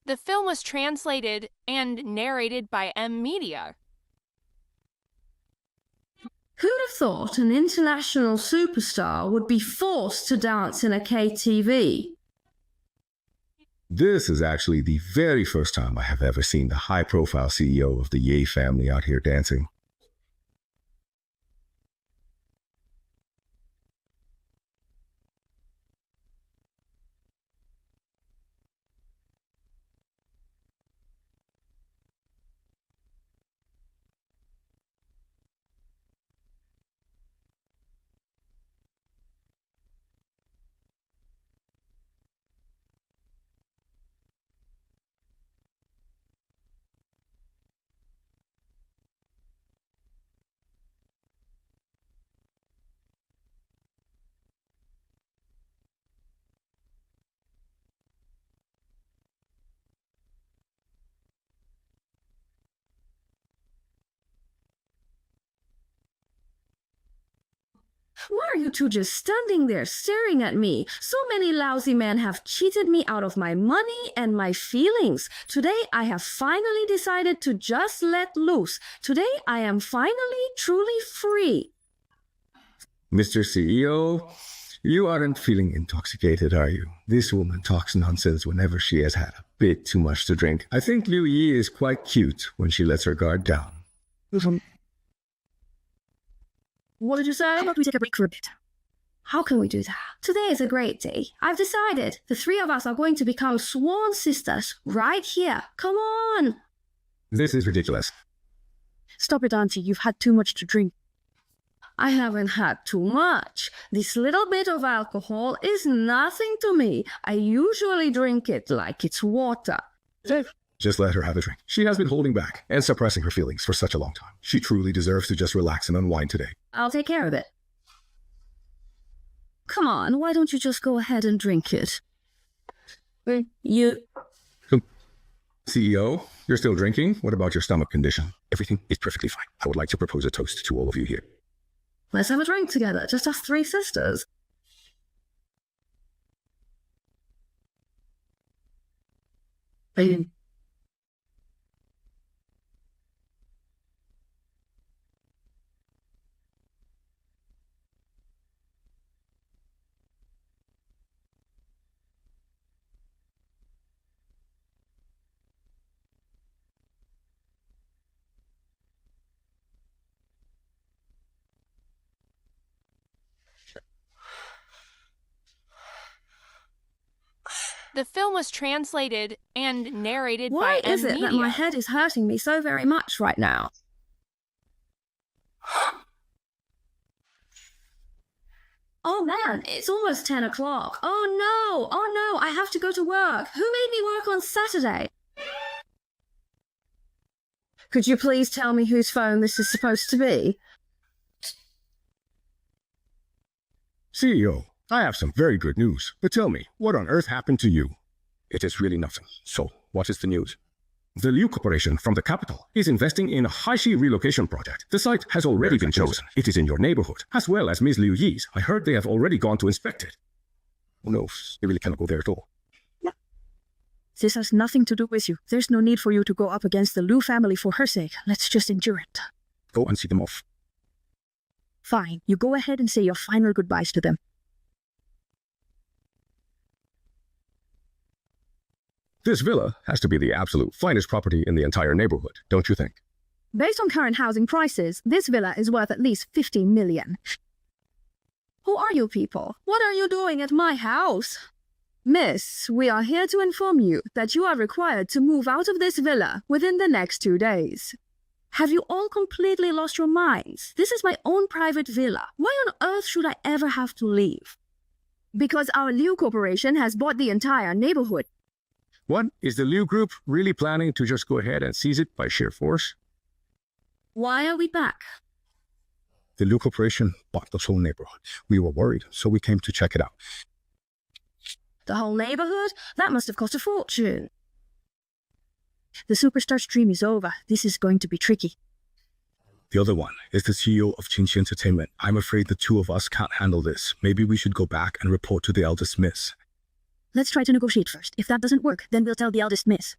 S5: The film was translated and narrated by M. Media.
S2: Who'd have thought an international superstar would be forced to dance in a KTV?
S1: This is actually the very first time I have ever seen the high-profile CEO of the Ye family out here dancing.
S2: Why are you two just standing there staring at me? So many lousy men have cheated me out of my money and my feelings. Today I have finally decided to just let loose. Today I am finally truly free.
S1: Mr. CEO, you aren't feeling intoxicated, are you? This woman talks nonsense whenever she has had a bit too much to drink. I think Liu Yi is quite cute when she lets her guard down.
S2: What did you say?
S3: How about we take a break for a bit?
S2: How can we do that? Today is a great day. I've decided the three of us are going to become sworn sisters right here. Come on!
S1: This is ridiculous.
S3: Stop it, Auntie. You've had too much to drink.
S2: I haven't had too much. This little bit of alcohol is nothing to me. I usually drink it like it's water.
S1: Just let her have a drink. She has been holding back and suppressing her feelings for such a long time. She truly deserves to just relax and unwind today.
S2: I'll take care of it. Come on, why don't you just go ahead and drink it? You...
S1: CEO, you're still drinking? What about your stomach condition? Everything is perfectly fine. I would like to propose a toast to all of you here.
S2: Let's have a drink together, just us three sisters.
S5: The film was translated and narrated
S2: Why
S5: by
S2: is it that my
S5: Media.
S2: head is hurting me so very much right now? Oh man, it's almost 10 o'clock. Oh no, I have to go to work. Who made me work on Saturday? Could you please tell me whose phone this is supposed to be?
S1: CEO, I have some very good news, but tell me, what on earth happened to you? It is really nothing. So, what is the news? The Liu Corporation from the capital is investing in a Haishi relocation project. The site has already been chosen. It is in your neighborhood, as well as Ms. Liu Yi's. I heard they have already gone to inspect it. Oh no, they really cannot go there at all.
S3: This has nothing to do with you. There's no need for you to go up against the Liu family for her sake. Let's just endure it.
S1: Go and see them off.
S3: Fine. You go ahead and say your final goodbyes to them.
S1: This villa has to be the absolute finest property in the entire neighborhood, don't you think?
S3: Based on current housing prices, this villa is worth at least 50 million.
S2: Who are you people? What are you doing at my house? Miss, we are here to inform you that you are required to move out of this villa within the next 2 days. Have you all completely lost your minds? This is my own private villa. Why on earth should I ever have to leave?
S3: Because our Liu Corporation has bought the entire neighborhood.
S1: What? Is the Liu Group really planning to just go ahead and seize it by sheer force?
S2: Why are we back?
S4: The Liu Corporation bought this whole neighborhood. We were worried, so we came to check it out.
S2: The whole neighborhood? That must have cost a fortune.
S3: The superstar's dream is over. This is going to be tricky.
S4: The other one is the CEO of Qinqi Entertainment. I'm afraid the two of us can't handle this. Maybe we should go back and report to the eldest miss.
S3: Let's try to negotiate first. If that doesn't work, then we'll tell the eldest miss.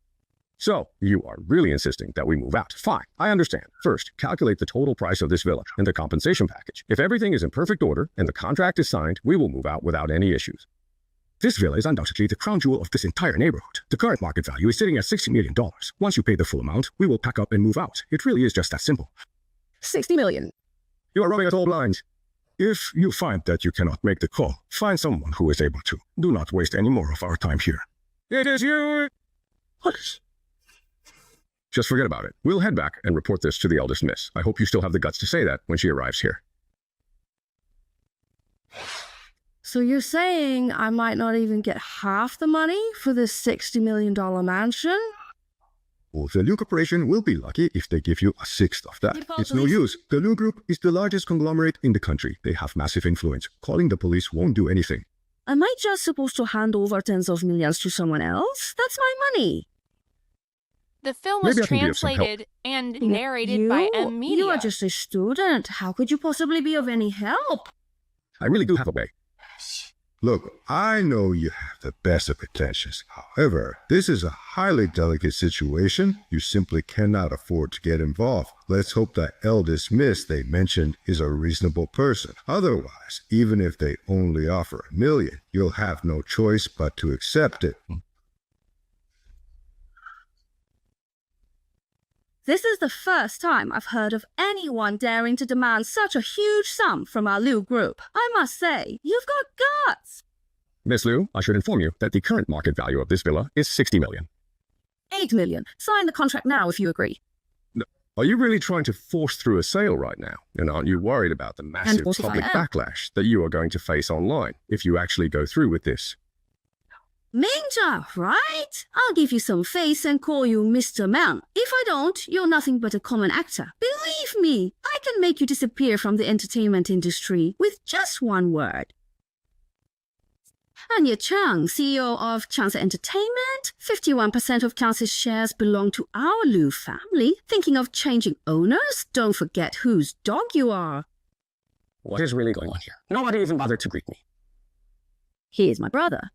S7: So, you are really insisting that we move out. Fine, I understand. First, calculate the total price of this villa and the compensation package. If everything is in perfect order and the contract is signed, we will move out without any issues. This villa is undoubtedly the crown jewel of this entire neighborhood. The current market value is sitting at $60 million. Once you pay the full amount, we will pack up and move out. It really is just that simple.
S2: 60 million.
S7: You are rubbing us all blind. If you find that you cannot make the call, find someone who is able to. Do not waste any more of our time here. It is you! What? Just forget about it. We'll head back and report this to the eldest miss. I hope you still have the guts to say that when she arrives here.
S2: So you're saying I might not even get half the money for this $60 million mansion?
S7: Well, the Liu Corporation will be lucky if they give you a sixth of that. It's no use. The Liu Group is the largest conglomerate in the country. They have massive influence. Calling the police won't do anything.
S3: Am I just supposed to hand over tens of millions to someone else? That's my money.
S5: The film was
S7: Maybe I can be of some help.
S5: translated and narrated by M Media.
S3: You are just a student. How could you possibly be of any help?
S7: I really do have a way.
S8: Look, I know you have the best of intentions. However, this is a highly delicate situation. You simply cannot afford to get involved. Let's hope that eldest miss they mentioned is a reasonable person. Otherwise, even if they only offer $1 million, you'll have no choice but to accept it.
S3: This is the first time I've heard of anyone daring to demand such a huge sum from our Liu Group. I must say, you've got guts.
S7: Miss Liu, I should inform you that the current market value of this villa is $60 million.
S2: 8 million. Sign the contract now if you agree.
S7: No. Are you really trying to force through a sale right now? And aren't you worried about the massive
S2: what if I
S7: public
S2: am?
S7: backlash that you are going to face online if you actually go through with this?
S3: Minja, right? I'll give you some face and call you Mr. Man. If I don't, you're nothing but a common actor. Believe me, I can make you disappear from the entertainment industry with just one word. Anya Chang, CEO of Chance Entertainment. 51% of Chance's shares belong to our Liu family. Thinking of changing owners? Don't forget whose dog you are.
S9: What is really going on here? Nobody even bothered to greet me.
S3: He is my brother.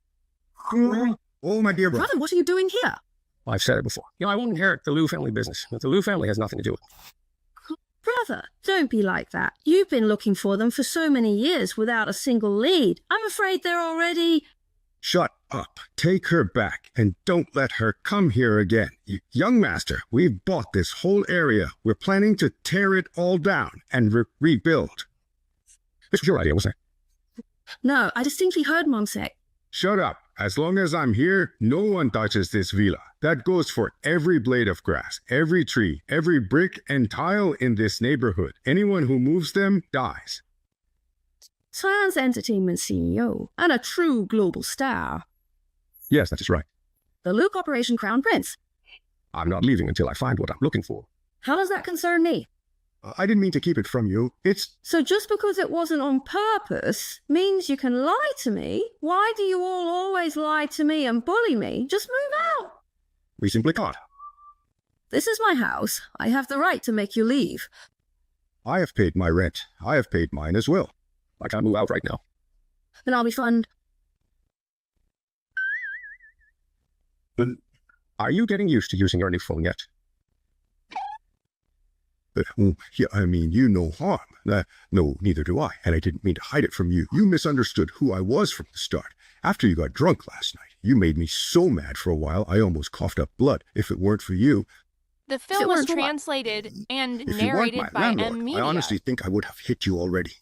S8: Oh, my dear brother.
S2: Brother, what are you doing here?
S9: I've said it before. I won't inherit the Liu family business. The Liu family has nothing to do with it.
S3: Brother, don't be like that. You've been looking for them for so many years without a single lead. I'm afraid they're already...
S8: Shut up. Take her back and don't let her come here again. Young master, we've bought this whole area. We're planning to tear it all down and rebuild.
S7: This was your idea, wasn't it?
S3: No, I distinctly heard Mom say...
S8: Shut up. As long as I'm here, no one touches this villa. That goes for every blade of grass, every tree, every brick and tile in this neighborhood. Anyone who moves them dies.
S3: Chance Entertainment CEO and a true global star.
S7: Yes, that is right.
S3: The Liu Corporation Crown Prince.
S7: I'm not leaving until I find what I'm looking for.
S3: How does that concern me?
S8: I didn't mean to keep it from you. It's...
S3: So just because it wasn't on purpose means you can lie to me? Why do you all always lie to me and bully me? Just move out.
S7: We simply can't.
S3: This is my house. I have the right to make you leave.
S8: I have paid my rent. I have paid mine as well.
S7: I can't move out right now.
S3: Then I'll be fund.
S7: But are you getting used to using your new phone yet?
S8: Yeah, I mean, you no harm. No, neither do I, and I didn't mean to hide it from you. You misunderstood who I was from the start. After you got drunk last night, you made me so mad for a while I almost coughed up blood. If it weren't for you...
S5: The film was translated and
S8: If you weren't
S5: narrated
S8: my
S5: by
S8: landlord,
S5: M Media.
S8: I honestly think I would have hit you already.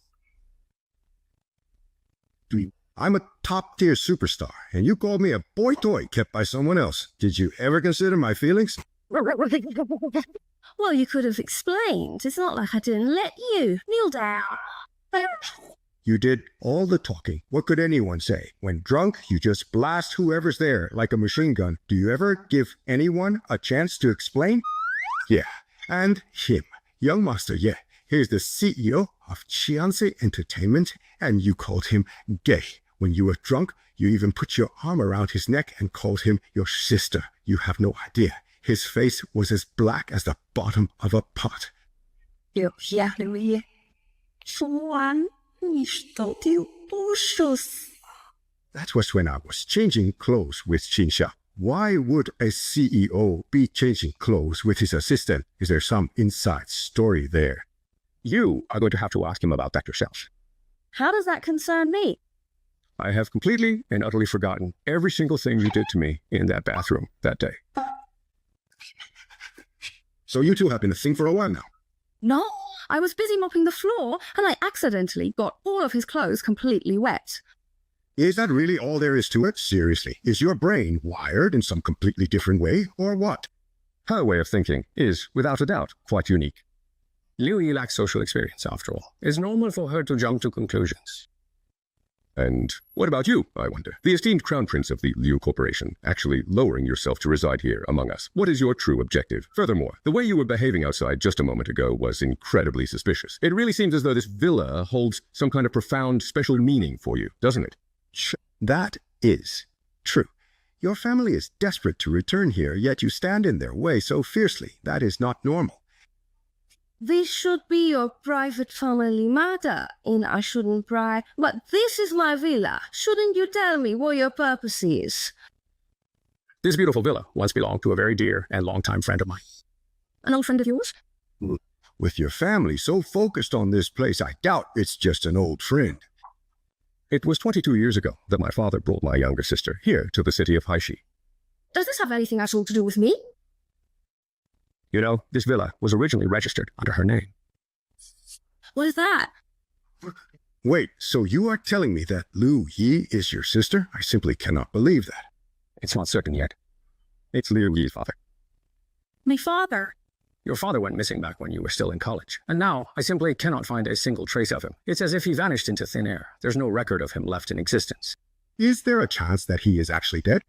S8: I'm a top-tier superstar, and you called me a boy toy kept by someone else. Did you ever consider my feelings?
S3: Well, you could have explained. It's not like I didn't let you. Kneel down.
S8: You did all the talking. What could anyone say? When drunk, you just blast whoever's there like a machine gun. Do you ever give anyone a chance to explain? Yeah, and him. Young master, yeah. He's the CEO of Chance Entertainment, and you called him gay. When you were drunk, you even put your arm around his neck and called him your sister. You have no idea. His face was as black as the bottom of a pot. That was when I was changing clothes with Qinsha. Why would a CEO be changing clothes with his assistant? Is there some inside story there?
S7: You are going to have to ask him about that yourself.
S3: How does that concern me?
S7: I have completely and utterly forgotten every single thing you did to me in that bathroom that day.
S8: So you two have been a thing for a while now.
S3: No, I was busy mopping the floor and I accidentally got all of his clothes completely wet.
S8: Is that really all there is to it? Seriously, is your brain wired in some completely different way, or what?
S7: Her way of thinking is, without a doubt, quite unique.
S9: Liu Yi lacks social experience, after all. It's normal for her to jump to conclusions.
S7: And what about you, I wonder? The esteemed crown prince of the Liu Corporation, actually lowering yourself to reside here among us. What is your true objective? Furthermore, the way you were behaving outside just a moment ago was incredibly suspicious. It really seems as though this villa holds some kind of profound special meaning for you, doesn't it?
S8: That is true. Your family is desperate to return here, yet you stand in their way so fiercely. That is not normal.
S3: This should be your private family matter, and I shouldn't pry. But this is my villa. Shouldn't you tell me what your purpose is?
S9: This beautiful villa once belonged to a very dear and longtime friend of mine.
S3: An old friend of yours?
S8: With your family so focused on this place, I doubt it's just an old friend.
S7: It was 22 years ago that my father brought my younger sister here to the city of Haishi.
S3: Does this have anything at all to do with me?
S9: You know, this villa was originally registered under her name.
S3: What is that?
S8: Wait, so you are telling me that Liu Yi is your sister? I simply cannot believe that.
S9: It's not certain yet.
S7: It's Liu Yi's father.
S3: My father.
S9: Your father went missing back when you were still in college, and now I simply cannot find a single trace of him. It's as if he vanished into thin air. There's no record of him left in existence.
S8: Is there a chance that he is actually dead?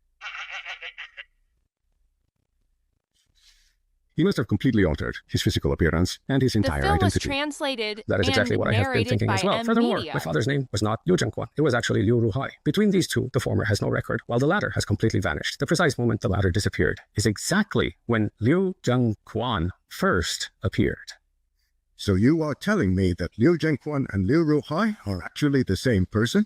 S7: He must have completely altered his physical appearance and his
S5: The
S7: entire
S5: film was
S7: identity.
S5: translated
S9: That is exactly
S5: and
S9: what I have been
S5: narrated
S9: thinking
S5: by
S9: as well.
S5: M.
S9: Furthermore,
S5: Media.
S9: my father's name was not Liu Zhengquan. It was actually Liu Ruhai. Between these two, the former has no record, while the latter has completely vanished. The precise moment the latter disappeared is exactly when Liu Zhengquan first appeared.
S8: So you are telling me that Liu Zhengquan and Liu Ruhai are actually the same person?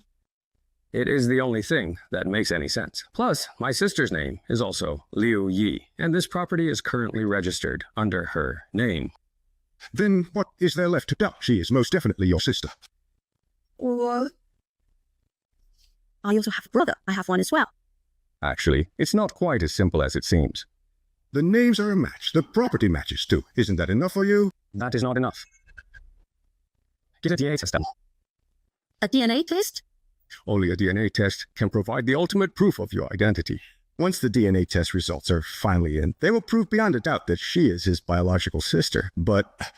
S9: It is the only thing that makes any sense. Plus, my sister's name is also Liu Yi, and this property is currently registered under her name.
S8: Then what is there left to doubt? She is most definitely your sister.
S3: Or... I also have a brother. I have one as well.
S7: Actually, it's not quite as simple as it seems.
S8: The names are a match. The property matches too. Isn't that enough for you?
S9: That is not enough. Get a DNA test done.
S3: A DNA test?
S7: Only a DNA test can provide the ultimate proof of your identity.
S8: Once the DNA test results are finally in, they will prove beyond a doubt that she is his biological sister. But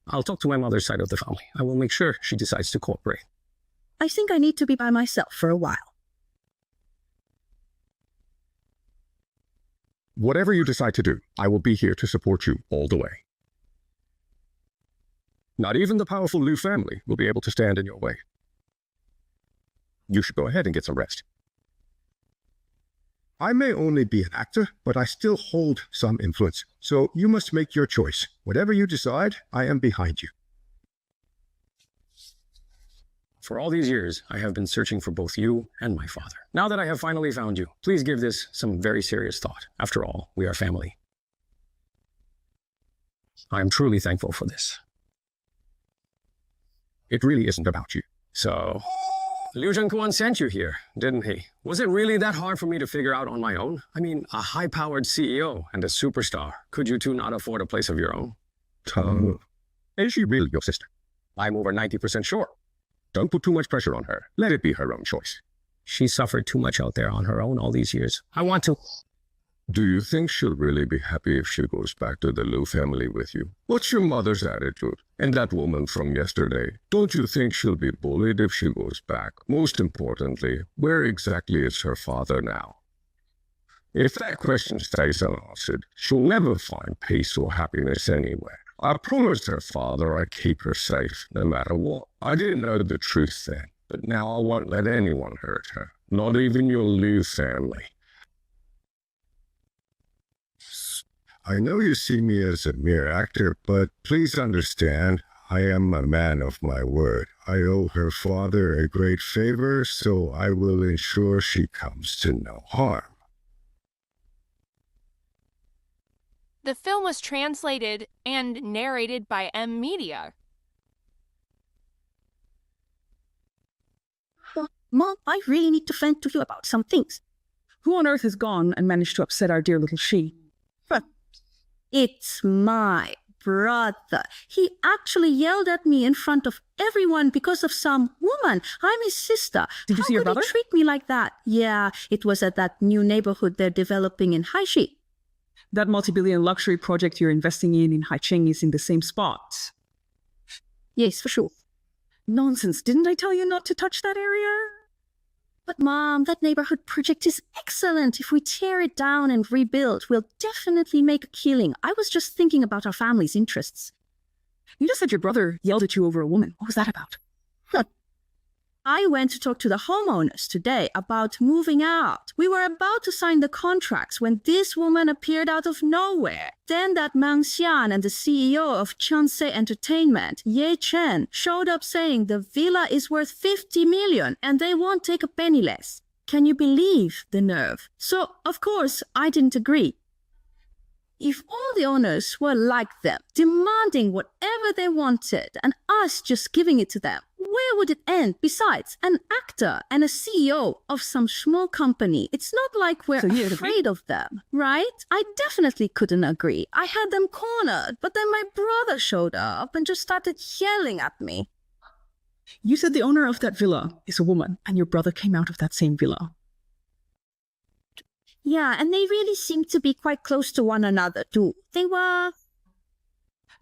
S9: I'll talk to my mother's side of the family. I will make sure she decides to cooperate.
S3: I think I need to be by myself for a while.
S7: Whatever you decide to do, I will be here to support you all the way. Not even the powerful Liu family will be able to stand in your way. You should go ahead and get some rest.
S8: I may only be an actor, but I still hold some influence. So you must make your choice. Whatever you decide, I am behind you.
S9: For all these years, I have been searching for both you and my father. Now that I have finally found you, please give this some very serious thought. After all, we are family. I am truly thankful for this.
S7: It really isn't about you.
S9: So, Liu Zhengquan sent you here, didn't he? Was it really that hard for me to figure out on my own? I mean, a high-powered CEO and a superstar. Could you two not afford a place of your own?
S7: Is she really your sister?
S9: I'm over 90% sure.
S7: Don't put too much pressure on her. Let it be her own choice.
S9: She suffered too much out there on her own all these years. I want to...
S6: Do you think she'll really be happy if she goes back to the Liu family with you? What's your mother's attitude? And that woman from yesterday, don't you think she'll be bullied if she goes back? Most importantly, where exactly is her father now? If that question stays unanswered, she'll never find peace or happiness anywhere. I promised her father I'd keep her safe, no matter what. I didn't know the truth then, but now I won't let anyone hurt her, not even your Liu family.
S8: I know you see me as a mere actor, but please understand, I am a man of my word. I owe her father a great favor, so I will ensure she comes to no harm.
S5: The film was translated and narrated by M Media.
S3: Mom, I really need to vent to you about some things.
S2: Who on earth has gone and managed to upset our dear little she?
S3: It's my brother. He actually yelled at me in front of everyone because of some woman. I'm his sister.
S2: Did you see your brother?
S3: How could he treat me like that? Yeah, it was at that new neighborhood they're developing in Haishi.
S2: That multi-billion luxury project you're investing in Haicheng is in the same spot.
S3: Yes, for sure.
S2: Nonsense. Didn't I tell you not to touch that area?
S3: But Mom, that neighborhood project is excellent. If we tear it down and rebuild, we'll definitely make a killing. I was just thinking about our family's interests.
S2: You just said your brother yelled at you over a woman. What was that about?
S3: I went to talk to the homeowners today about moving out. We were about to sign the contracts when this woman appeared out of nowhere. Then that Mang Xian and the CEO of Chansei Entertainment, Ye Chen, showed up saying the villa is worth 50 million and they won't take a penny less. Can you believe the nerve? So, of course, I didn't agree. If all the owners were like them, demanding whatever they wanted, and us just giving it to them, where would it end? Besides, an actor and a CEO of some small company, it's not like we're afraid of them, right? I definitely couldn't agree. I had them cornered, but then my brother showed up and just started yelling at me.
S2: You said the owner of that villa is a woman, and your brother came out of that same villa.
S3: Yeah, and they really seemed to be quite close to one another, too. They were...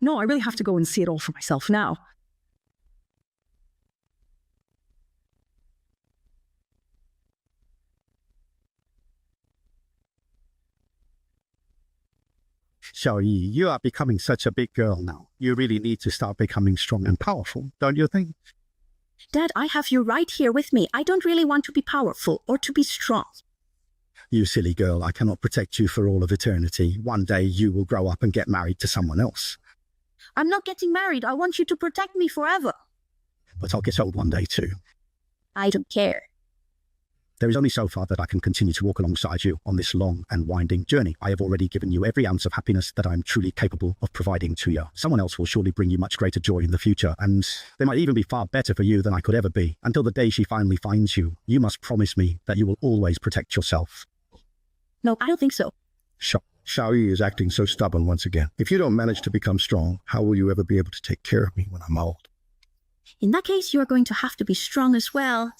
S2: No, I really have to go and see it all for myself now.
S4: Xiaoyi, you are becoming such a big girl now. You really need to start becoming strong and powerful, don't you think?
S3: Dad, I have you right here with me. I don't really want to be powerful or to be strong.
S4: You silly girl, I cannot protect you for all of eternity. One day you will grow up and get married to someone else.
S3: I'm not getting married. I want you to protect me forever.
S4: But I'll get old one day too.
S3: I don't care.
S4: There is only so far that I can continue to walk alongside you on this long and winding journey. I have already given you every ounce of happiness that I am truly capable of providing to you. Someone else will surely bring you much greater joy in the future, and they might even be far better for you than I could ever be. Until the day she finally finds you, you must promise me that you will always protect yourself.
S3: No, I don't think so.
S8: Xiaoyi is acting so stubborn once again. If you don't manage to become strong, how will you ever be able to take care of me when I'm old?
S3: In that case, you are going to have to be strong as well.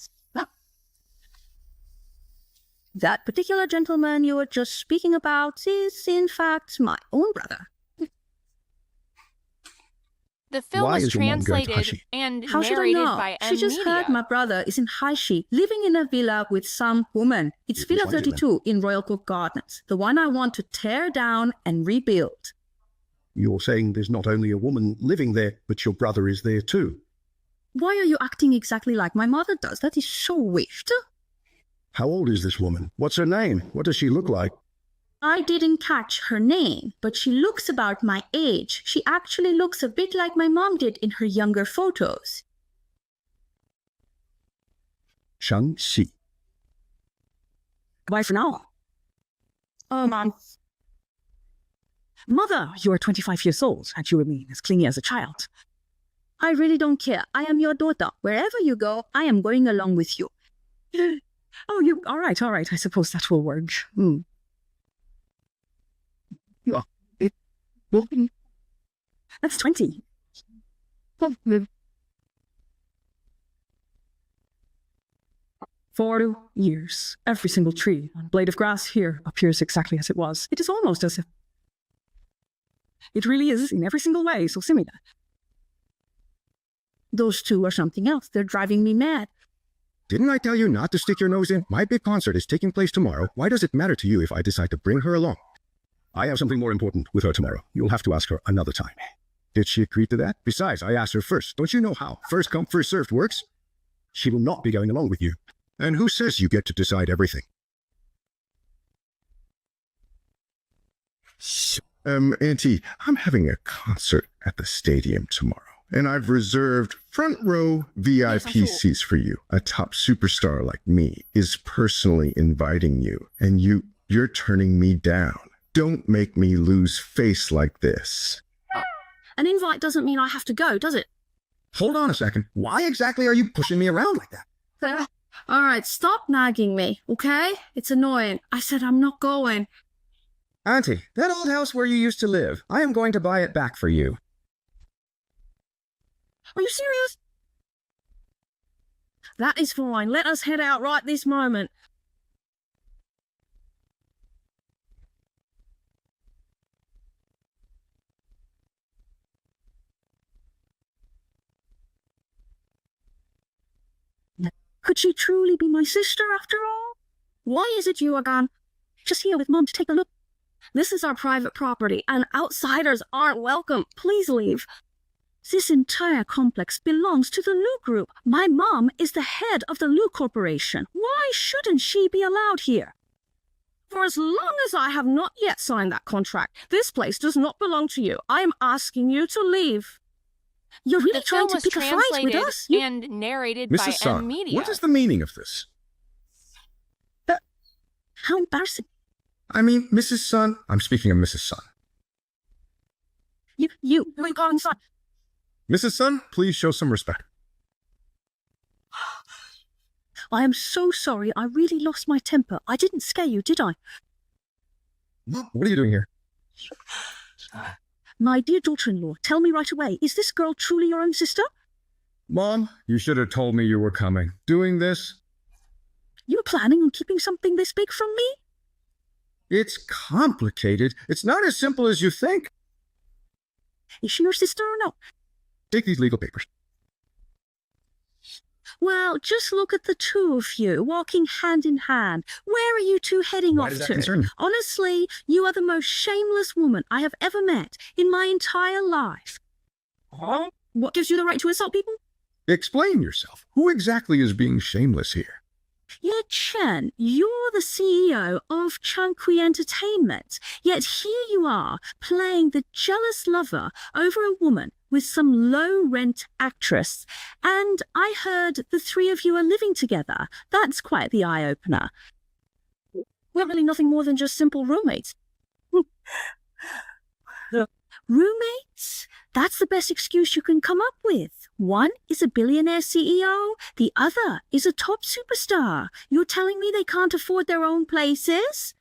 S3: That particular gentleman you were just speaking about is, in fact, my own brother.
S5: The film
S4: Why
S5: was
S4: is your mom going to
S5: translated
S4: Hashi?
S5: and
S3: How should I
S5: narrated
S3: know?
S5: by M
S3: She just
S5: Media.
S3: heard my brother is in Haishi, living in a villa with some woman. It's
S4: Which
S3: Villa
S4: one is it
S3: 32 in Royal Court Gardens, the one I want to tear down and rebuild.
S8: You're saying there's not only a woman living there, but your brother is there too.
S3: Why are you acting exactly like my mother does? That is so weird.
S8: How old is this woman? What's her name? What does she look like?
S3: I didn't catch her name, but she looks about my age. She actually looks a bit like my mom did in her younger photos.
S4: Shang Xi.
S2: Goodbye for now. Mom. Mother, you are 25 years old, and you remain as clingy as a child.
S3: I really don't care. I am your daughter. Wherever you go, I am going along with you.
S2: Oh, you... All right. I suppose that will work. That's 20. 40 years. Every single tree and blade of grass here appears exactly as it was. It is almost as if... It really is in every single way, so similar.
S3: Those two are something else. They're driving me mad.
S8: Didn't I tell you not to stick your nose in? My big concert is taking place tomorrow. Why does it matter to you if I decide to bring her along?
S7: I have something more important with her tomorrow. You'll have to ask her another time.
S8: Did she agree to that? Besides, I asked her first. Don't you know how first come, first served works?
S4: She will not be going along with you.
S8: And who says you get to decide everything? Auntie, I'm having a concert at the stadium tomorrow. And I've reserved front row VIP
S2: Yes, I saw.
S8: seats for you. A top superstar like me is personally inviting you, and you're turning me down. Don't make me lose face like this.
S3: An invite doesn't mean I have to go, does it?
S4: Hold on a second. Why exactly are you pushing me around like that?
S2: All right, stop nagging me, okay? It's annoying. I said I'm not going.
S9: Auntie, that old house where you used to live, I am going to buy it back for you.
S2: Are you serious? That is fine. Let us head out right this moment. Could she truly be my sister after all? Why is it you are gone? Just here with Mum to take a look. This is our private property, and outsiders aren't welcome. Please leave. This entire complex belongs to the Lu Group. My mom is the head of the Lu Corporation. Why shouldn't she be allowed here? For as long as I have not yet signed that contract, this place does not belong to you. I am asking you to leave. You're really
S5: The
S2: trying
S5: film
S2: to
S5: was
S2: pick a fight with
S5: translated
S2: us? You...
S5: and narrated
S6: Mrs.
S5: by
S6: Sun,
S5: Media.
S6: what is the meaning of this?
S2: How embarrassing.
S6: I mean, Mrs. Sun, I'm speaking of Mrs. Sun.
S2: You're going son.
S6: Mrs. Sun, please show some respect.
S2: I am so sorry. I really lost my temper. I didn't scare you, did I?
S6: What are you doing here?
S2: My dear daughter-in-law, tell me right away, is this girl truly your own sister?
S6: Mom, you should have told me you were coming. Doing this?
S2: You were planning on keeping something this big from me?
S6: It's complicated. It's not as simple as you think.
S2: Is she your sister or not?
S6: Take these legal papers.
S2: Well, just look at the two of you walking hand in hand. Where are you two heading
S6: Why
S2: off
S6: does that
S2: to?
S6: concern you?
S2: Honestly, you are the most shameless woman I have ever met in my entire life. Huh? What gives you the right to insult people?
S6: Explain yourself. Who exactly is being shameless here?
S2: Yeah, Chen, you're the CEO of Changqi Entertainment. Yet here you are, playing the jealous lover over a woman with some low-rent actress. And I heard the three of you are living together. That's quite the eye-opener. We're really nothing more than just simple roommates. Roommates? That's the best excuse you can come up with. One is a billionaire CEO, the other is a top superstar. You're telling me they can't afford their own places?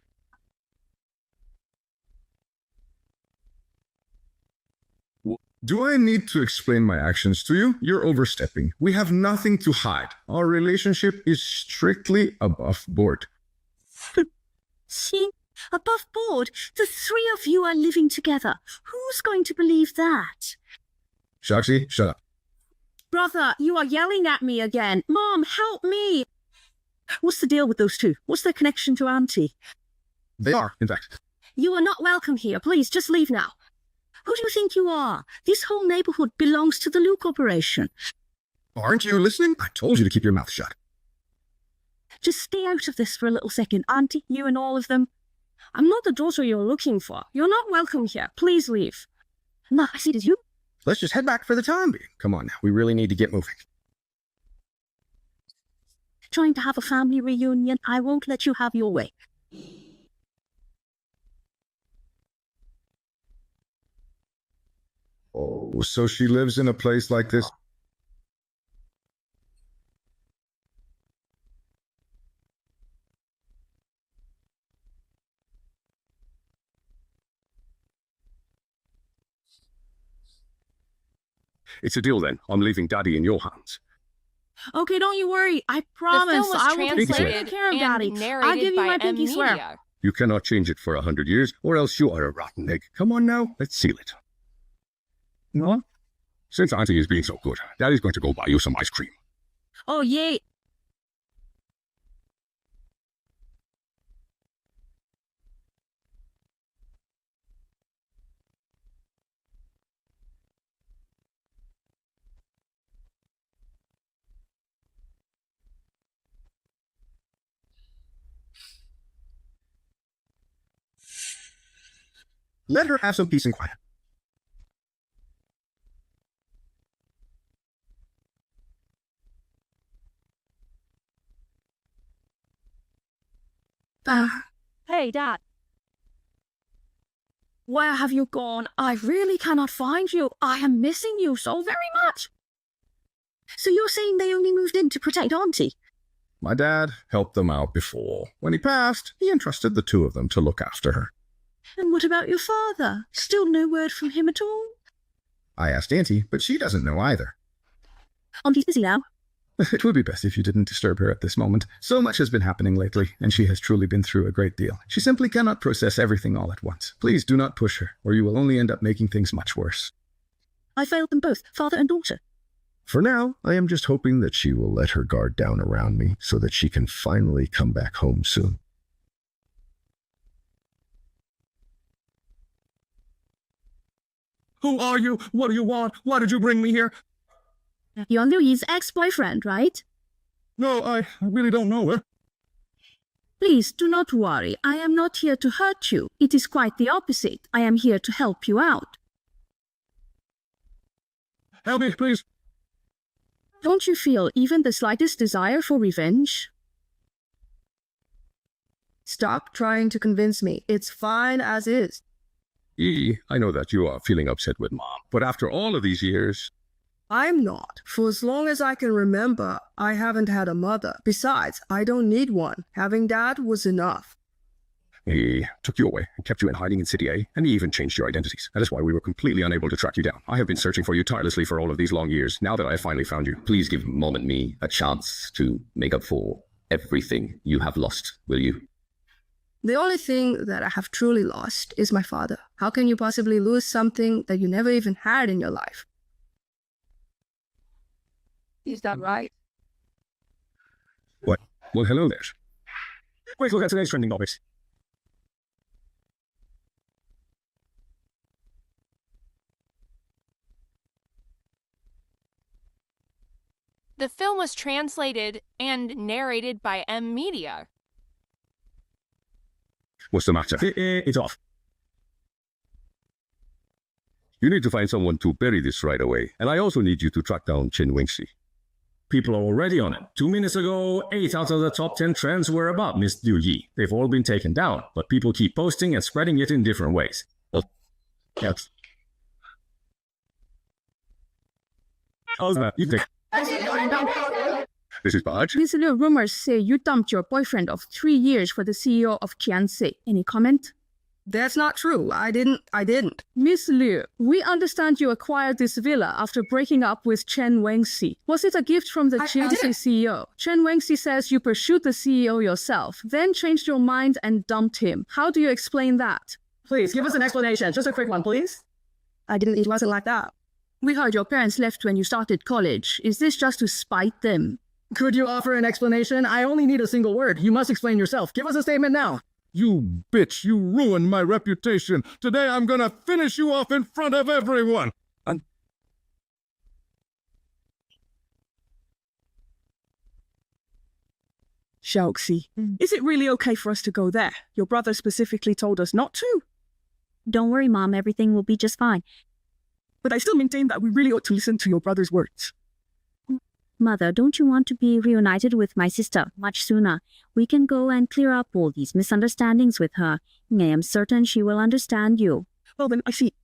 S6: Do I need to explain my actions to you? You're overstepping. We have nothing to hide. Our relationship is strictly above board.
S2: See? Above board, the three of you are living together. Who's going to believe that?
S6: Shakshi, shut up.
S2: Brother, you are yelling at me again. Mom, help me. What's the deal with those two? What's their connection to Auntie?
S6: They are, in fact.
S2: You are not welcome here. Please, just leave now. Who do you think you are? This whole neighborhood belongs to the Lu Corporation.
S6: Aren't you listening? I told you to keep your mouth shut.
S2: Just stay out of this for a little second, Auntie, you and all of them. I'm not the daughter you're looking for. You're not welcome here. Please leave. No, I see it as you.
S6: Let's just head back for the time being. Come on now, we really need to get moving.
S2: Trying to have a family reunion. I won't let you have your way.
S6: Oh, so she lives in a place like this?
S7: It's a deal then. I'm leaving Daddy in your hands.
S2: Okay, don't you worry. I
S5: The
S2: promise
S5: film was
S2: I will take
S5: translated
S2: care of
S5: and
S2: Daddy.
S5: narrated
S2: I'll give you
S5: by
S2: my pinky swear.
S5: Media.
S7: You cannot change it for 100 years, or else you are a rotten egg. Come on now, let's seal it.
S2: No?
S7: Since Auntie is being so good, Daddy's going to go buy you some ice cream.
S2: Oh, yay.
S8: Let her have some peace and quiet.
S3: Hey, Dad.
S2: Where have you gone? I really cannot find you. I am missing you so very much.
S3: So you're saying they only moved in to protect Auntie?
S7: My dad helped them out before. When he passed, he entrusted the two of them to look after her.
S3: And what about your father? Still no word from him at all?
S7: I asked Auntie, but she doesn't know either.
S3: Auntie's busy now.
S7: It would be best if you didn't disturb her at this moment. So much has been happening lately, and she has truly been through a great deal. She simply cannot process everything all at once. Please do not push her, or you will only end up making things much worse.
S3: I failed them both, father and daughter.
S7: For now, I am just hoping that she will let her guard down around me so that she can finally come back home soon.
S1: Who are you? What do you want? Why did you bring me here?
S3: You're Louis' ex-boyfriend, right?
S1: No, I really don't know her.
S3: Please, do not worry. I am not here to hurt you. It is quite the opposite. I am here to help you out.
S1: Help me, please.
S2: Don't you feel even the slightest desire for revenge? Stop trying to convince me. It's fine as is.
S7: I know that you are feeling upset with Mom, but after all of these years...
S2: I'm not. For as long as I can remember, I haven't had a mother. Besides, I don't need one. Having Dad was enough.
S7: He took you away and kept you in hiding in City A, and he even changed your identities. That is why we were completely unable to track you down. I have been searching for you tirelessly for all of these long years. Now that I have finally found you,
S10: Please give Mom and me a chance to make up for everything you have lost, will you?
S2: The only thing that I have truly lost is my father. How can you possibly lose something that you never even had in your life? Is that right?
S7: What? Well, hello there.
S9: Quick look at today's trending topics.
S5: The film was translated and narrated by M Media.
S7: What's the matter?
S9: It's off.
S7: You need to find someone to bury this right away, and I also need you to track down Chen Wingxi.
S9: People are already on it. 2 minutes ago, 8 out of the top 10 trends were about Miss Liu Yi. They've all been taken down, but people keep posting and spreading it in different ways. Yes. How's that? You think?
S7: This is Baj.
S2: These little rumors say you dumped your boyfriend of 3 years for the CEO of Qianxi. Any comment? That's not true. I didn't. Miss Liu, we understand you acquired this villa after breaking up with Chen Wengxi. Was it a gift from the Qianxi CEO? Chen Wengxi says you pursued the CEO yourself, then changed your mind and dumped him. How do you explain that?
S11: Please, give us an explanation. Just a quick one, please.
S2: It wasn't like that. We heard your parents left when you started college. Is this just to spite them?
S11: Could you offer an explanation? I only need a single word. You must explain yourself. Give us a statement now.
S1: You bitch, you ruined my reputation. Today I'm gonna finish you off in front of everyone.
S12: Xiaoxi, is it really okay for us to go there? Your brother specifically told us not to.
S3: Don't worry, Mom. Everything will be just fine.
S12: But I still maintain that we really ought to listen to your brother's words.
S3: Mother, don't you want to be reunited with my sister much sooner? We can go and clear up all these misunderstandings with her. I am certain she will understand you.
S12: Well then, I see.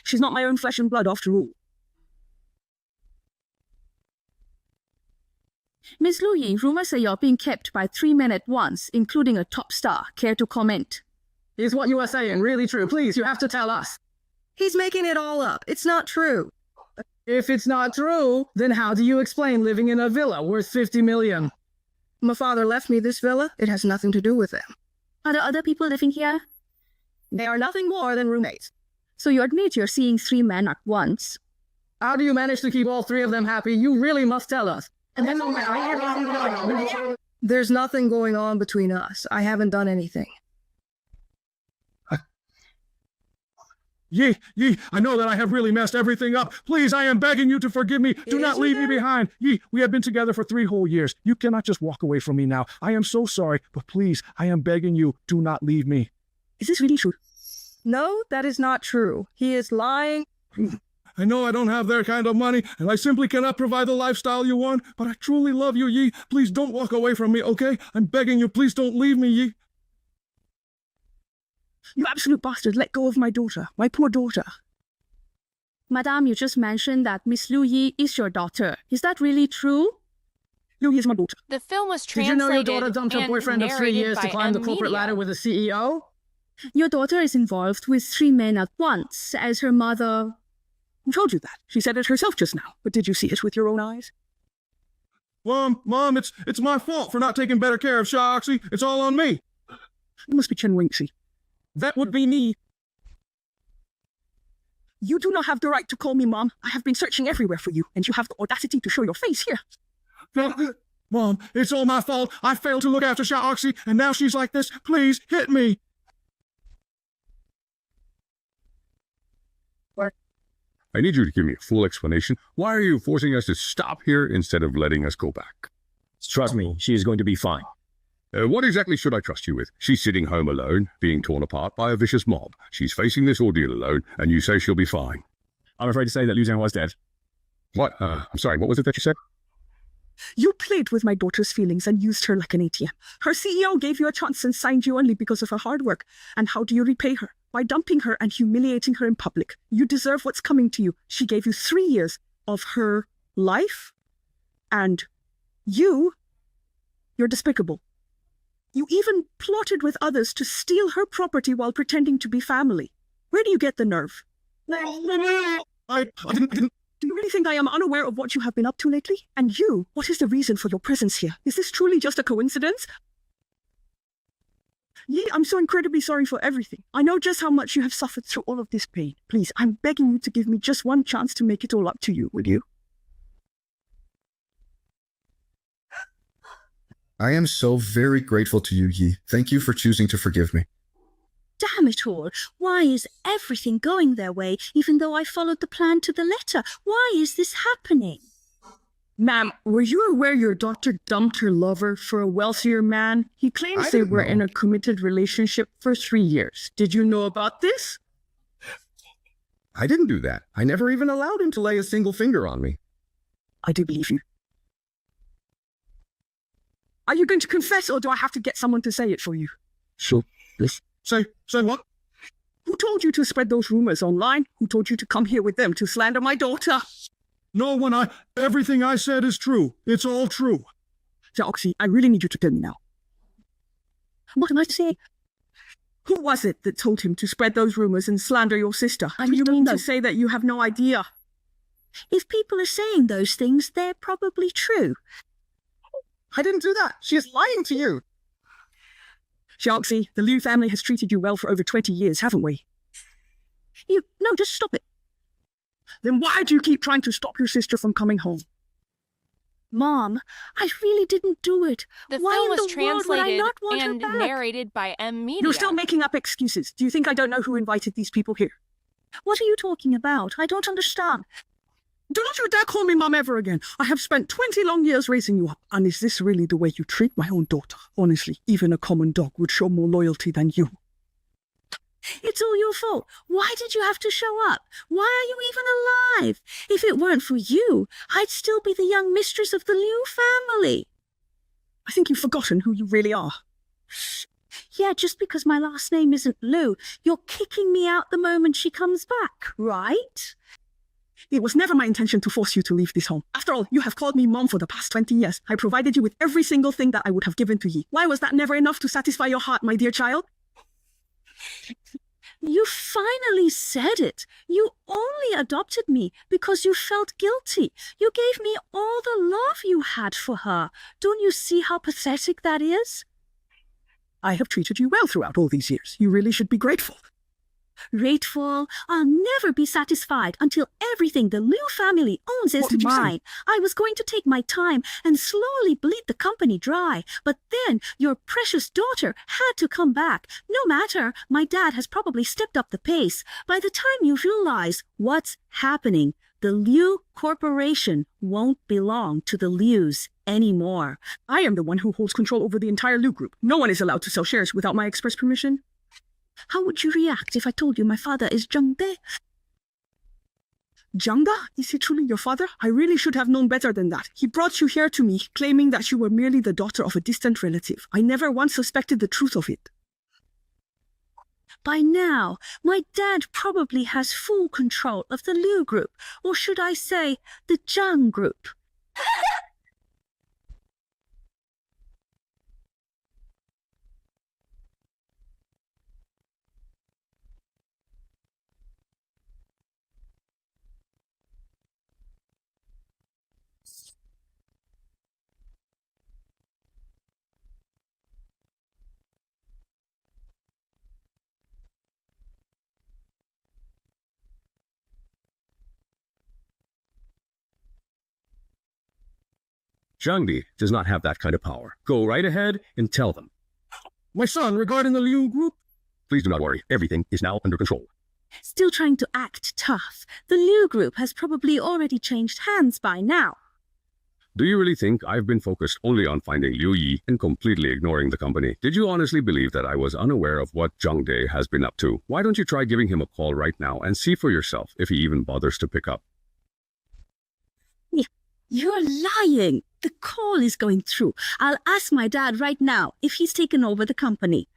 S12: She's not my own flesh and blood after all.
S2: Miss Liu Yi, rumors say you're being kept by 3 men at once, including a top star. Care to comment?
S11: Is what you are saying really true? Please, you have to tell us.
S2: He's making it all up. It's not true.
S11: If it's not true, then how do you explain living in a villa worth 50 million?
S2: My father left me this villa. It has nothing to do with them.
S3: Are there other people living here?
S2: They are nothing more than roommates. So you admit you're seeing 3 men at once?
S11: How do you manage to keep all 3 of them happy? You really must tell us.
S2: There's nothing going on between us. I haven't done anything.
S1: Yi, I know that I have really messed everything up. Please, I am begging you to forgive me. Do not leave me behind. Yi, we have been together for 3 whole years. You cannot just walk away from me now. I am so sorry, but please, I am begging you, do not leave me.
S12: Is this really true?
S2: No, that is not true. He is lying.
S13: I know I don't have their kind of money, and I simply cannot provide the lifestyle you want, but I truly love you, Yi. Please don't walk away from me, okay? I'm begging you, please don't leave me, Yi.
S12: You absolute bastard, let go of my daughter, my poor daughter.
S3: Madame, you just mentioned that Miss Liu Yi is your daughter. Is that really true?
S12: Liu Yi is my daughter.
S5: The film was
S11: Did you
S5: translated
S11: know your daughter dumped her
S5: and
S11: boyfriend of 3
S5: narrated
S11: years to
S5: by
S11: climb the
S5: M.
S11: corporate
S5: Media.
S11: ladder with a CEO?
S3: Your daughter is involved with 3 men at once, as her mother...
S12: Who told you that? She said it herself just now. But did you see it with your own eyes?
S13: Mom, it's my fault for not taking better care of Shaoxi. It's all on me.
S12: You must be Chen Wingxi.
S13: That would be me.
S12: You do not have the right to call me Mom. I have been searching everywhere for you, and you have the audacity to show your face here.
S13: Mom, it's all my fault. I failed to look after Shaoxi, and now she's like this. Please, hit me.
S7: I need you to give me a full explanation. Why are you forcing us to stop here instead of letting us go back?
S14: Trust me, she is going to be fine.
S7: What exactly should I trust you with? She's sitting home alone, being torn apart by a vicious mob. She's facing this ordeal alone, and you say she'll be fine.
S14: I'm afraid to say that Liu Jian was dead.
S7: What? I'm sorry, what was it that you said?
S12: You played with my daughter's feelings and used her like an ATM. Her CEO gave you a chance and signed you only because of her hard work. And how do you repay her? By dumping her and humiliating her in public. You deserve what's coming to you. She gave you 3 years of her life, and you're despicable. You even plotted with others to steal her property while pretending to be family. Where do you get the nerve?
S13: I didn't...
S12: Do you really think I am unaware of what you have been up to lately? And you, what is the reason for your presence here? Is this truly just a coincidence? Yi, I'm so incredibly sorry for everything. I know just how much you have suffered through all of this pain. Please, I'm begging you to give me just one chance to make it all up to you, will you?
S15: I am so very grateful to you, Yi. Thank you for choosing to forgive me.
S3: Damn it all. Why is everything going their way, even though I followed the plan to the letter? Why is this happening?
S12: Ma'am, were you aware your daughter dumped her lover for a wealthier man? He claims they were in a committed relationship for 3 years. Did you know about this?
S7: I didn't do that. I never even allowed him to lay a single finger on me.
S12: I do believe you. Are you going to confess, or do I have to get someone to say it for you?
S14: Sure, please.
S13: Say what?
S12: Who told you to spread those rumors online? Who told you to come here with them to slander my daughter?
S13: No one. Everything I said is true. It's all true.
S12: Xiaoxi, I really need you to tell me now.
S3: What am I to say?
S12: Who was it that told him to spread those rumors and slander your sister? Do you mean to say that you have no idea?
S3: If people are saying those things, they're probably true.
S12: I didn't do that. She is lying to you. Xiaoxi, the Liu family has treated you well for over 20 years, haven't we?
S3: No, just stop it.
S12: Then why do you keep trying to stop your sister from coming home?
S3: Mom, I really didn't do it.
S5: The
S3: Why
S5: film
S3: in
S5: was
S3: the world would I
S5: translated
S3: not want
S5: and
S3: her back?
S5: narrated by M. Media.
S12: You're still making up excuses. Do you think I don't know who invited these people here?
S3: What are you talking about? I don't understand.
S12: Don't you dare call me Mom ever again. I have spent 20 long years raising you up. And is this really the way you treat my own daughter? Honestly, even a common dog would show more loyalty than you.
S3: It's all your fault. Why did you have to show up? Why are you even alive? If it weren't for you, I'd still be the young mistress of the Liu family.
S12: I think you've forgotten who you really are.
S3: Yeah, just because my last name isn't Liu, you're kicking me out the moment she comes back, right?
S12: It was never my intention to force you to leave this home. After all, you have called me Mom for the past 20 years. I provided you with every single thing that I would have given to Yi. Why was that never enough to satisfy your heart, my dear child?
S3: You finally said it. You only adopted me because you felt guilty. You gave me all the love you had for her. Don't you see how pathetic that is?
S12: I have treated you well throughout all these years. You really should be grateful.
S3: Grateful? I'll never be satisfied until everything the Liu family owns is mine. I was going to take my time and slowly bleed the company dry, but then your precious daughter had to come back. No matter, my dad has probably stepped up the pace. By the time you realize what's happening, the Liu Corporation won't belong to the Lius anymore.
S12: I am the one who holds control over the entire Liu Group. No one is allowed to sell shares without my express permission.
S3: How would you react if I told you my father is Zheng De?
S12: Janga? Is he truly your father? I really should have known better than that. He brought you here to me, claiming that you were merely the daughter of a distant relative. I never once suspected the truth of it.
S3: By now, my dad probably has full control of the Liu group, or should I say, the Zhang group.
S7: Zhangdi does not have that kind of power. Go right ahead and tell them.
S13: My son, regarding the Liu group?
S7: Please do not worry. Everything is now under control.
S3: Still trying to act tough. The Liu group has probably already changed hands by now.
S7: Do you really think I've been focused only on finding Liu Yi and completely ignoring the company? Did you honestly believe that I was unaware of what Zhang De has been up to? Why don't you try giving him a call right now and see for yourself if he even bothers to pick up?
S3: You're lying. The call is going through. I'll ask my dad right now if he's taken over the company.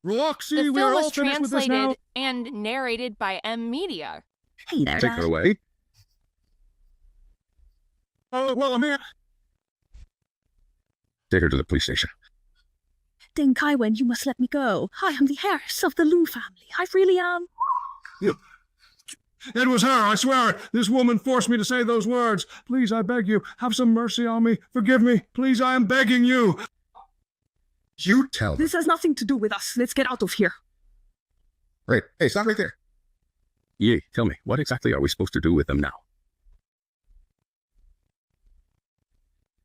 S13: Roxy,
S5: The
S13: we
S5: film
S13: are all
S5: was
S13: finished with this now.
S5: translated and narrated by M Media.
S3: Hey there,
S7: Take her away.
S13: Oh, well, I'm here.
S7: Take her to the police station.
S3: Deng Kaiwen, you must let me go. I am the heiress of the Lu family. I really am.
S13: It was her, I swear it. This woman forced me to say those words. Please, I beg you, have some mercy on me. Forgive me. Please, I am begging you.
S8: You tell them.
S12: This has nothing to do with us. Let's get out of here.
S8: Right. Hey, stop right there.
S7: Yi, tell me, what exactly are we supposed to do with them now?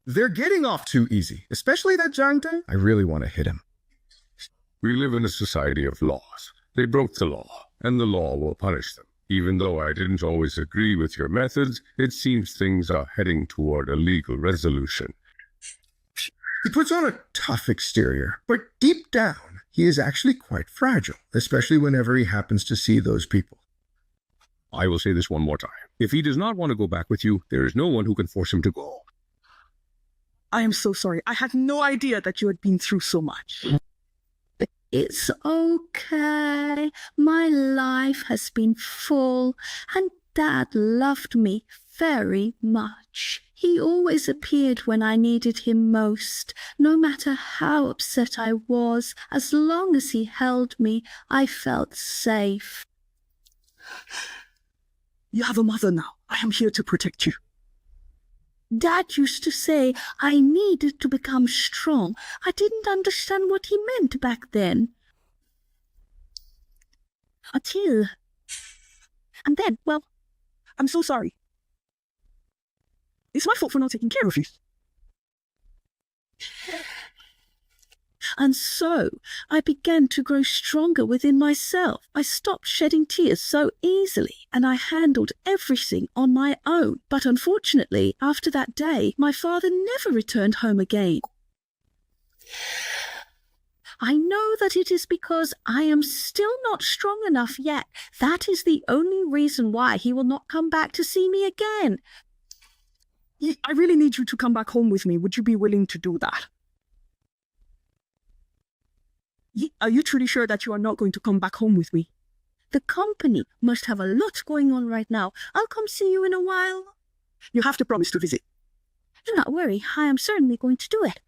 S15: They're getting off too easy, especially that Zhang De. I really want to hit him.
S7: We live in a society of laws. They broke the law, and the law will punish them. Even though I didn't always agree with your methods, it seems things are heading toward a legal resolution.
S8: He puts on a tough exterior, but deep down, he is actually quite fragile, especially whenever he happens to see those people.
S7: I will say this one more time. If he does not want to go back with you, there is no one who can force him to go.
S12: I am so sorry. I had no idea that you had been through so much.
S3: It's okay. My life has been full, and Dad loved me very much. He always appeared when I needed him most. No matter how upset I was, as long as he held me, I felt safe.
S12: You have a mother now. I am here to protect you.
S3: Dad used to say I needed to become strong. I didn't understand what he meant back then. Until... And then, well...
S12: I'm so sorry. It's my fault for not taking care of you.
S3: And so, I began to grow stronger within myself. I stopped shedding tears so easily, and I handled everything on my own. But unfortunately, after that day, my father never returned home again. I know that it is because I am still not strong enough yet. That is the only reason why he will not come back to see me again.
S12: I really need you to come back home with me. Would you be willing to do that? Are you truly sure that you are not going to come back home with me?
S3: The company must have a lot going on right now. I'll come see you in a while.
S12: You have to promise to visit.
S3: Do not worry. I am certainly going to do it.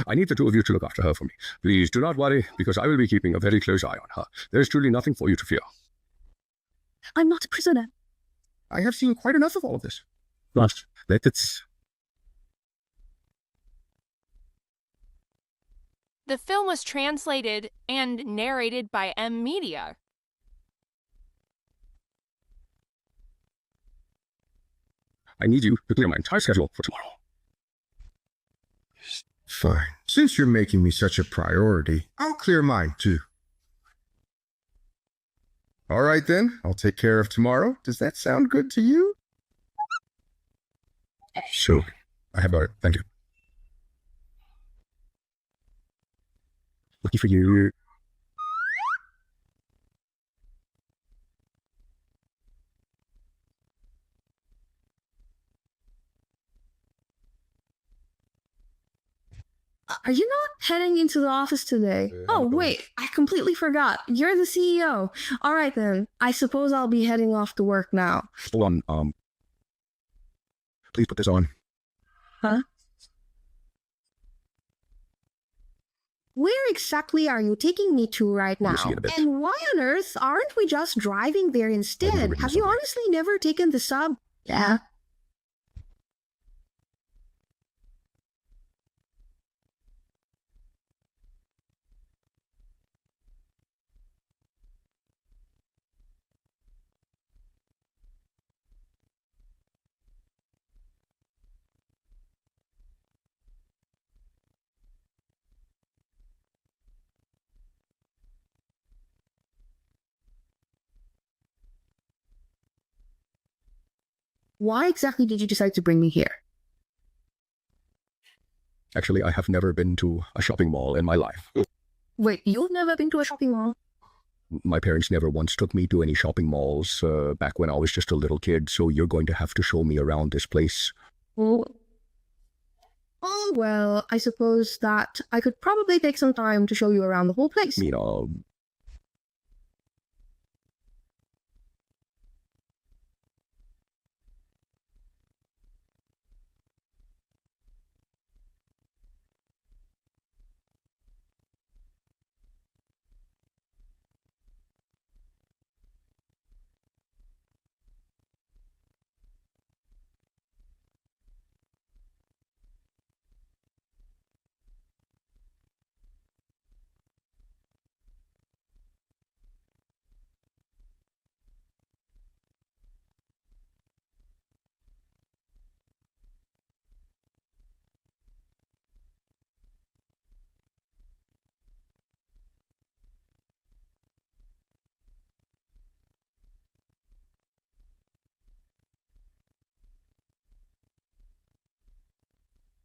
S7: I need the two of you to look after her for me. Please do not worry, because I will be keeping a very close eye on her. There is truly nothing for you to fear.
S3: I'm not a prisoner.
S8: I have seen quite enough of all of this.
S7: But let it...
S5: The film was translated and narrated by M Media.
S7: I need you to clear my entire schedule for tomorrow.
S8: Fine. Since you're making me such a priority, I'll clear mine too. All right then, I'll take care of tomorrow. Does that sound good to you?
S7: Sure. I have got it. Thank you.
S4: Looking for you.
S2: Are you not heading into the office today? Oh, wait, I completely forgot. You're the CEO. All right, then. I suppose I'll be heading off to work now.
S7: Hold on, please put this on.
S2: Huh?
S3: Where exactly are you taking me to right now?
S7: We'll see in a bit.
S3: And why on earth aren't we just driving there instead? Have you honestly never taken the sub?
S2: Yeah. Why exactly did you decide to bring me here?
S7: Actually, I have never been to a shopping mall in my life.
S2: Wait, you've never been to a shopping mall?
S7: My parents never once took me to any shopping malls back when I was just a little kid, so you're going to have to show me around this place.
S2: Oh, well, I suppose that I could probably take some time to show you around the whole place.
S7: You know,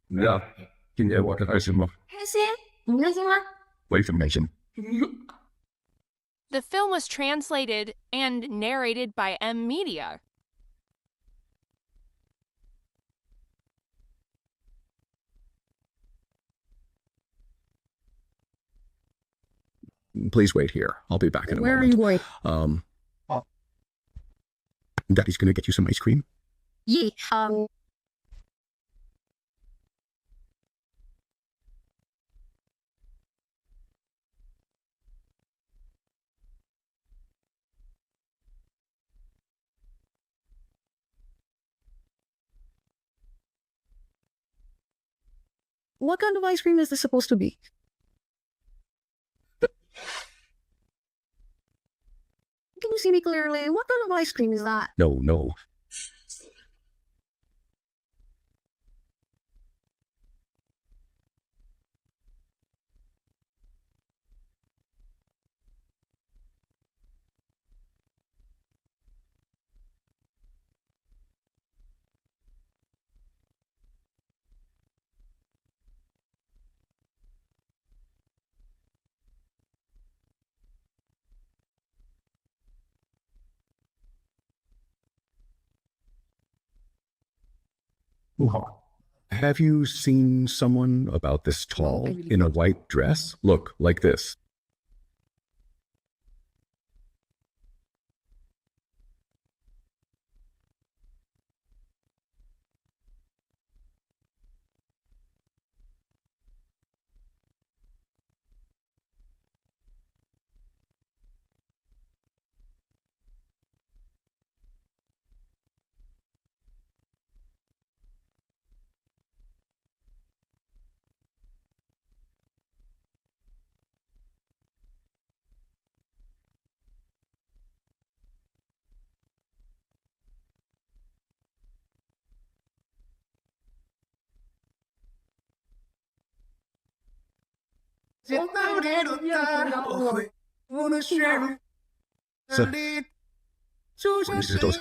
S7: ja, Kinderworte heißt immer. Wait a minute.
S5: The film was translated and narrated by M Media.
S7: Please wait here. I'll be back in a
S2: Where
S7: moment.
S2: are you going?
S7: Daddy's gonna get you some ice cream.
S3: Yeah,
S2: What kind of ice cream is this supposed to be? Can you see me clearly? What kind of ice cream is that?
S7: No. Have you seen someone about this tall in a white dress? Look, like this. What is it?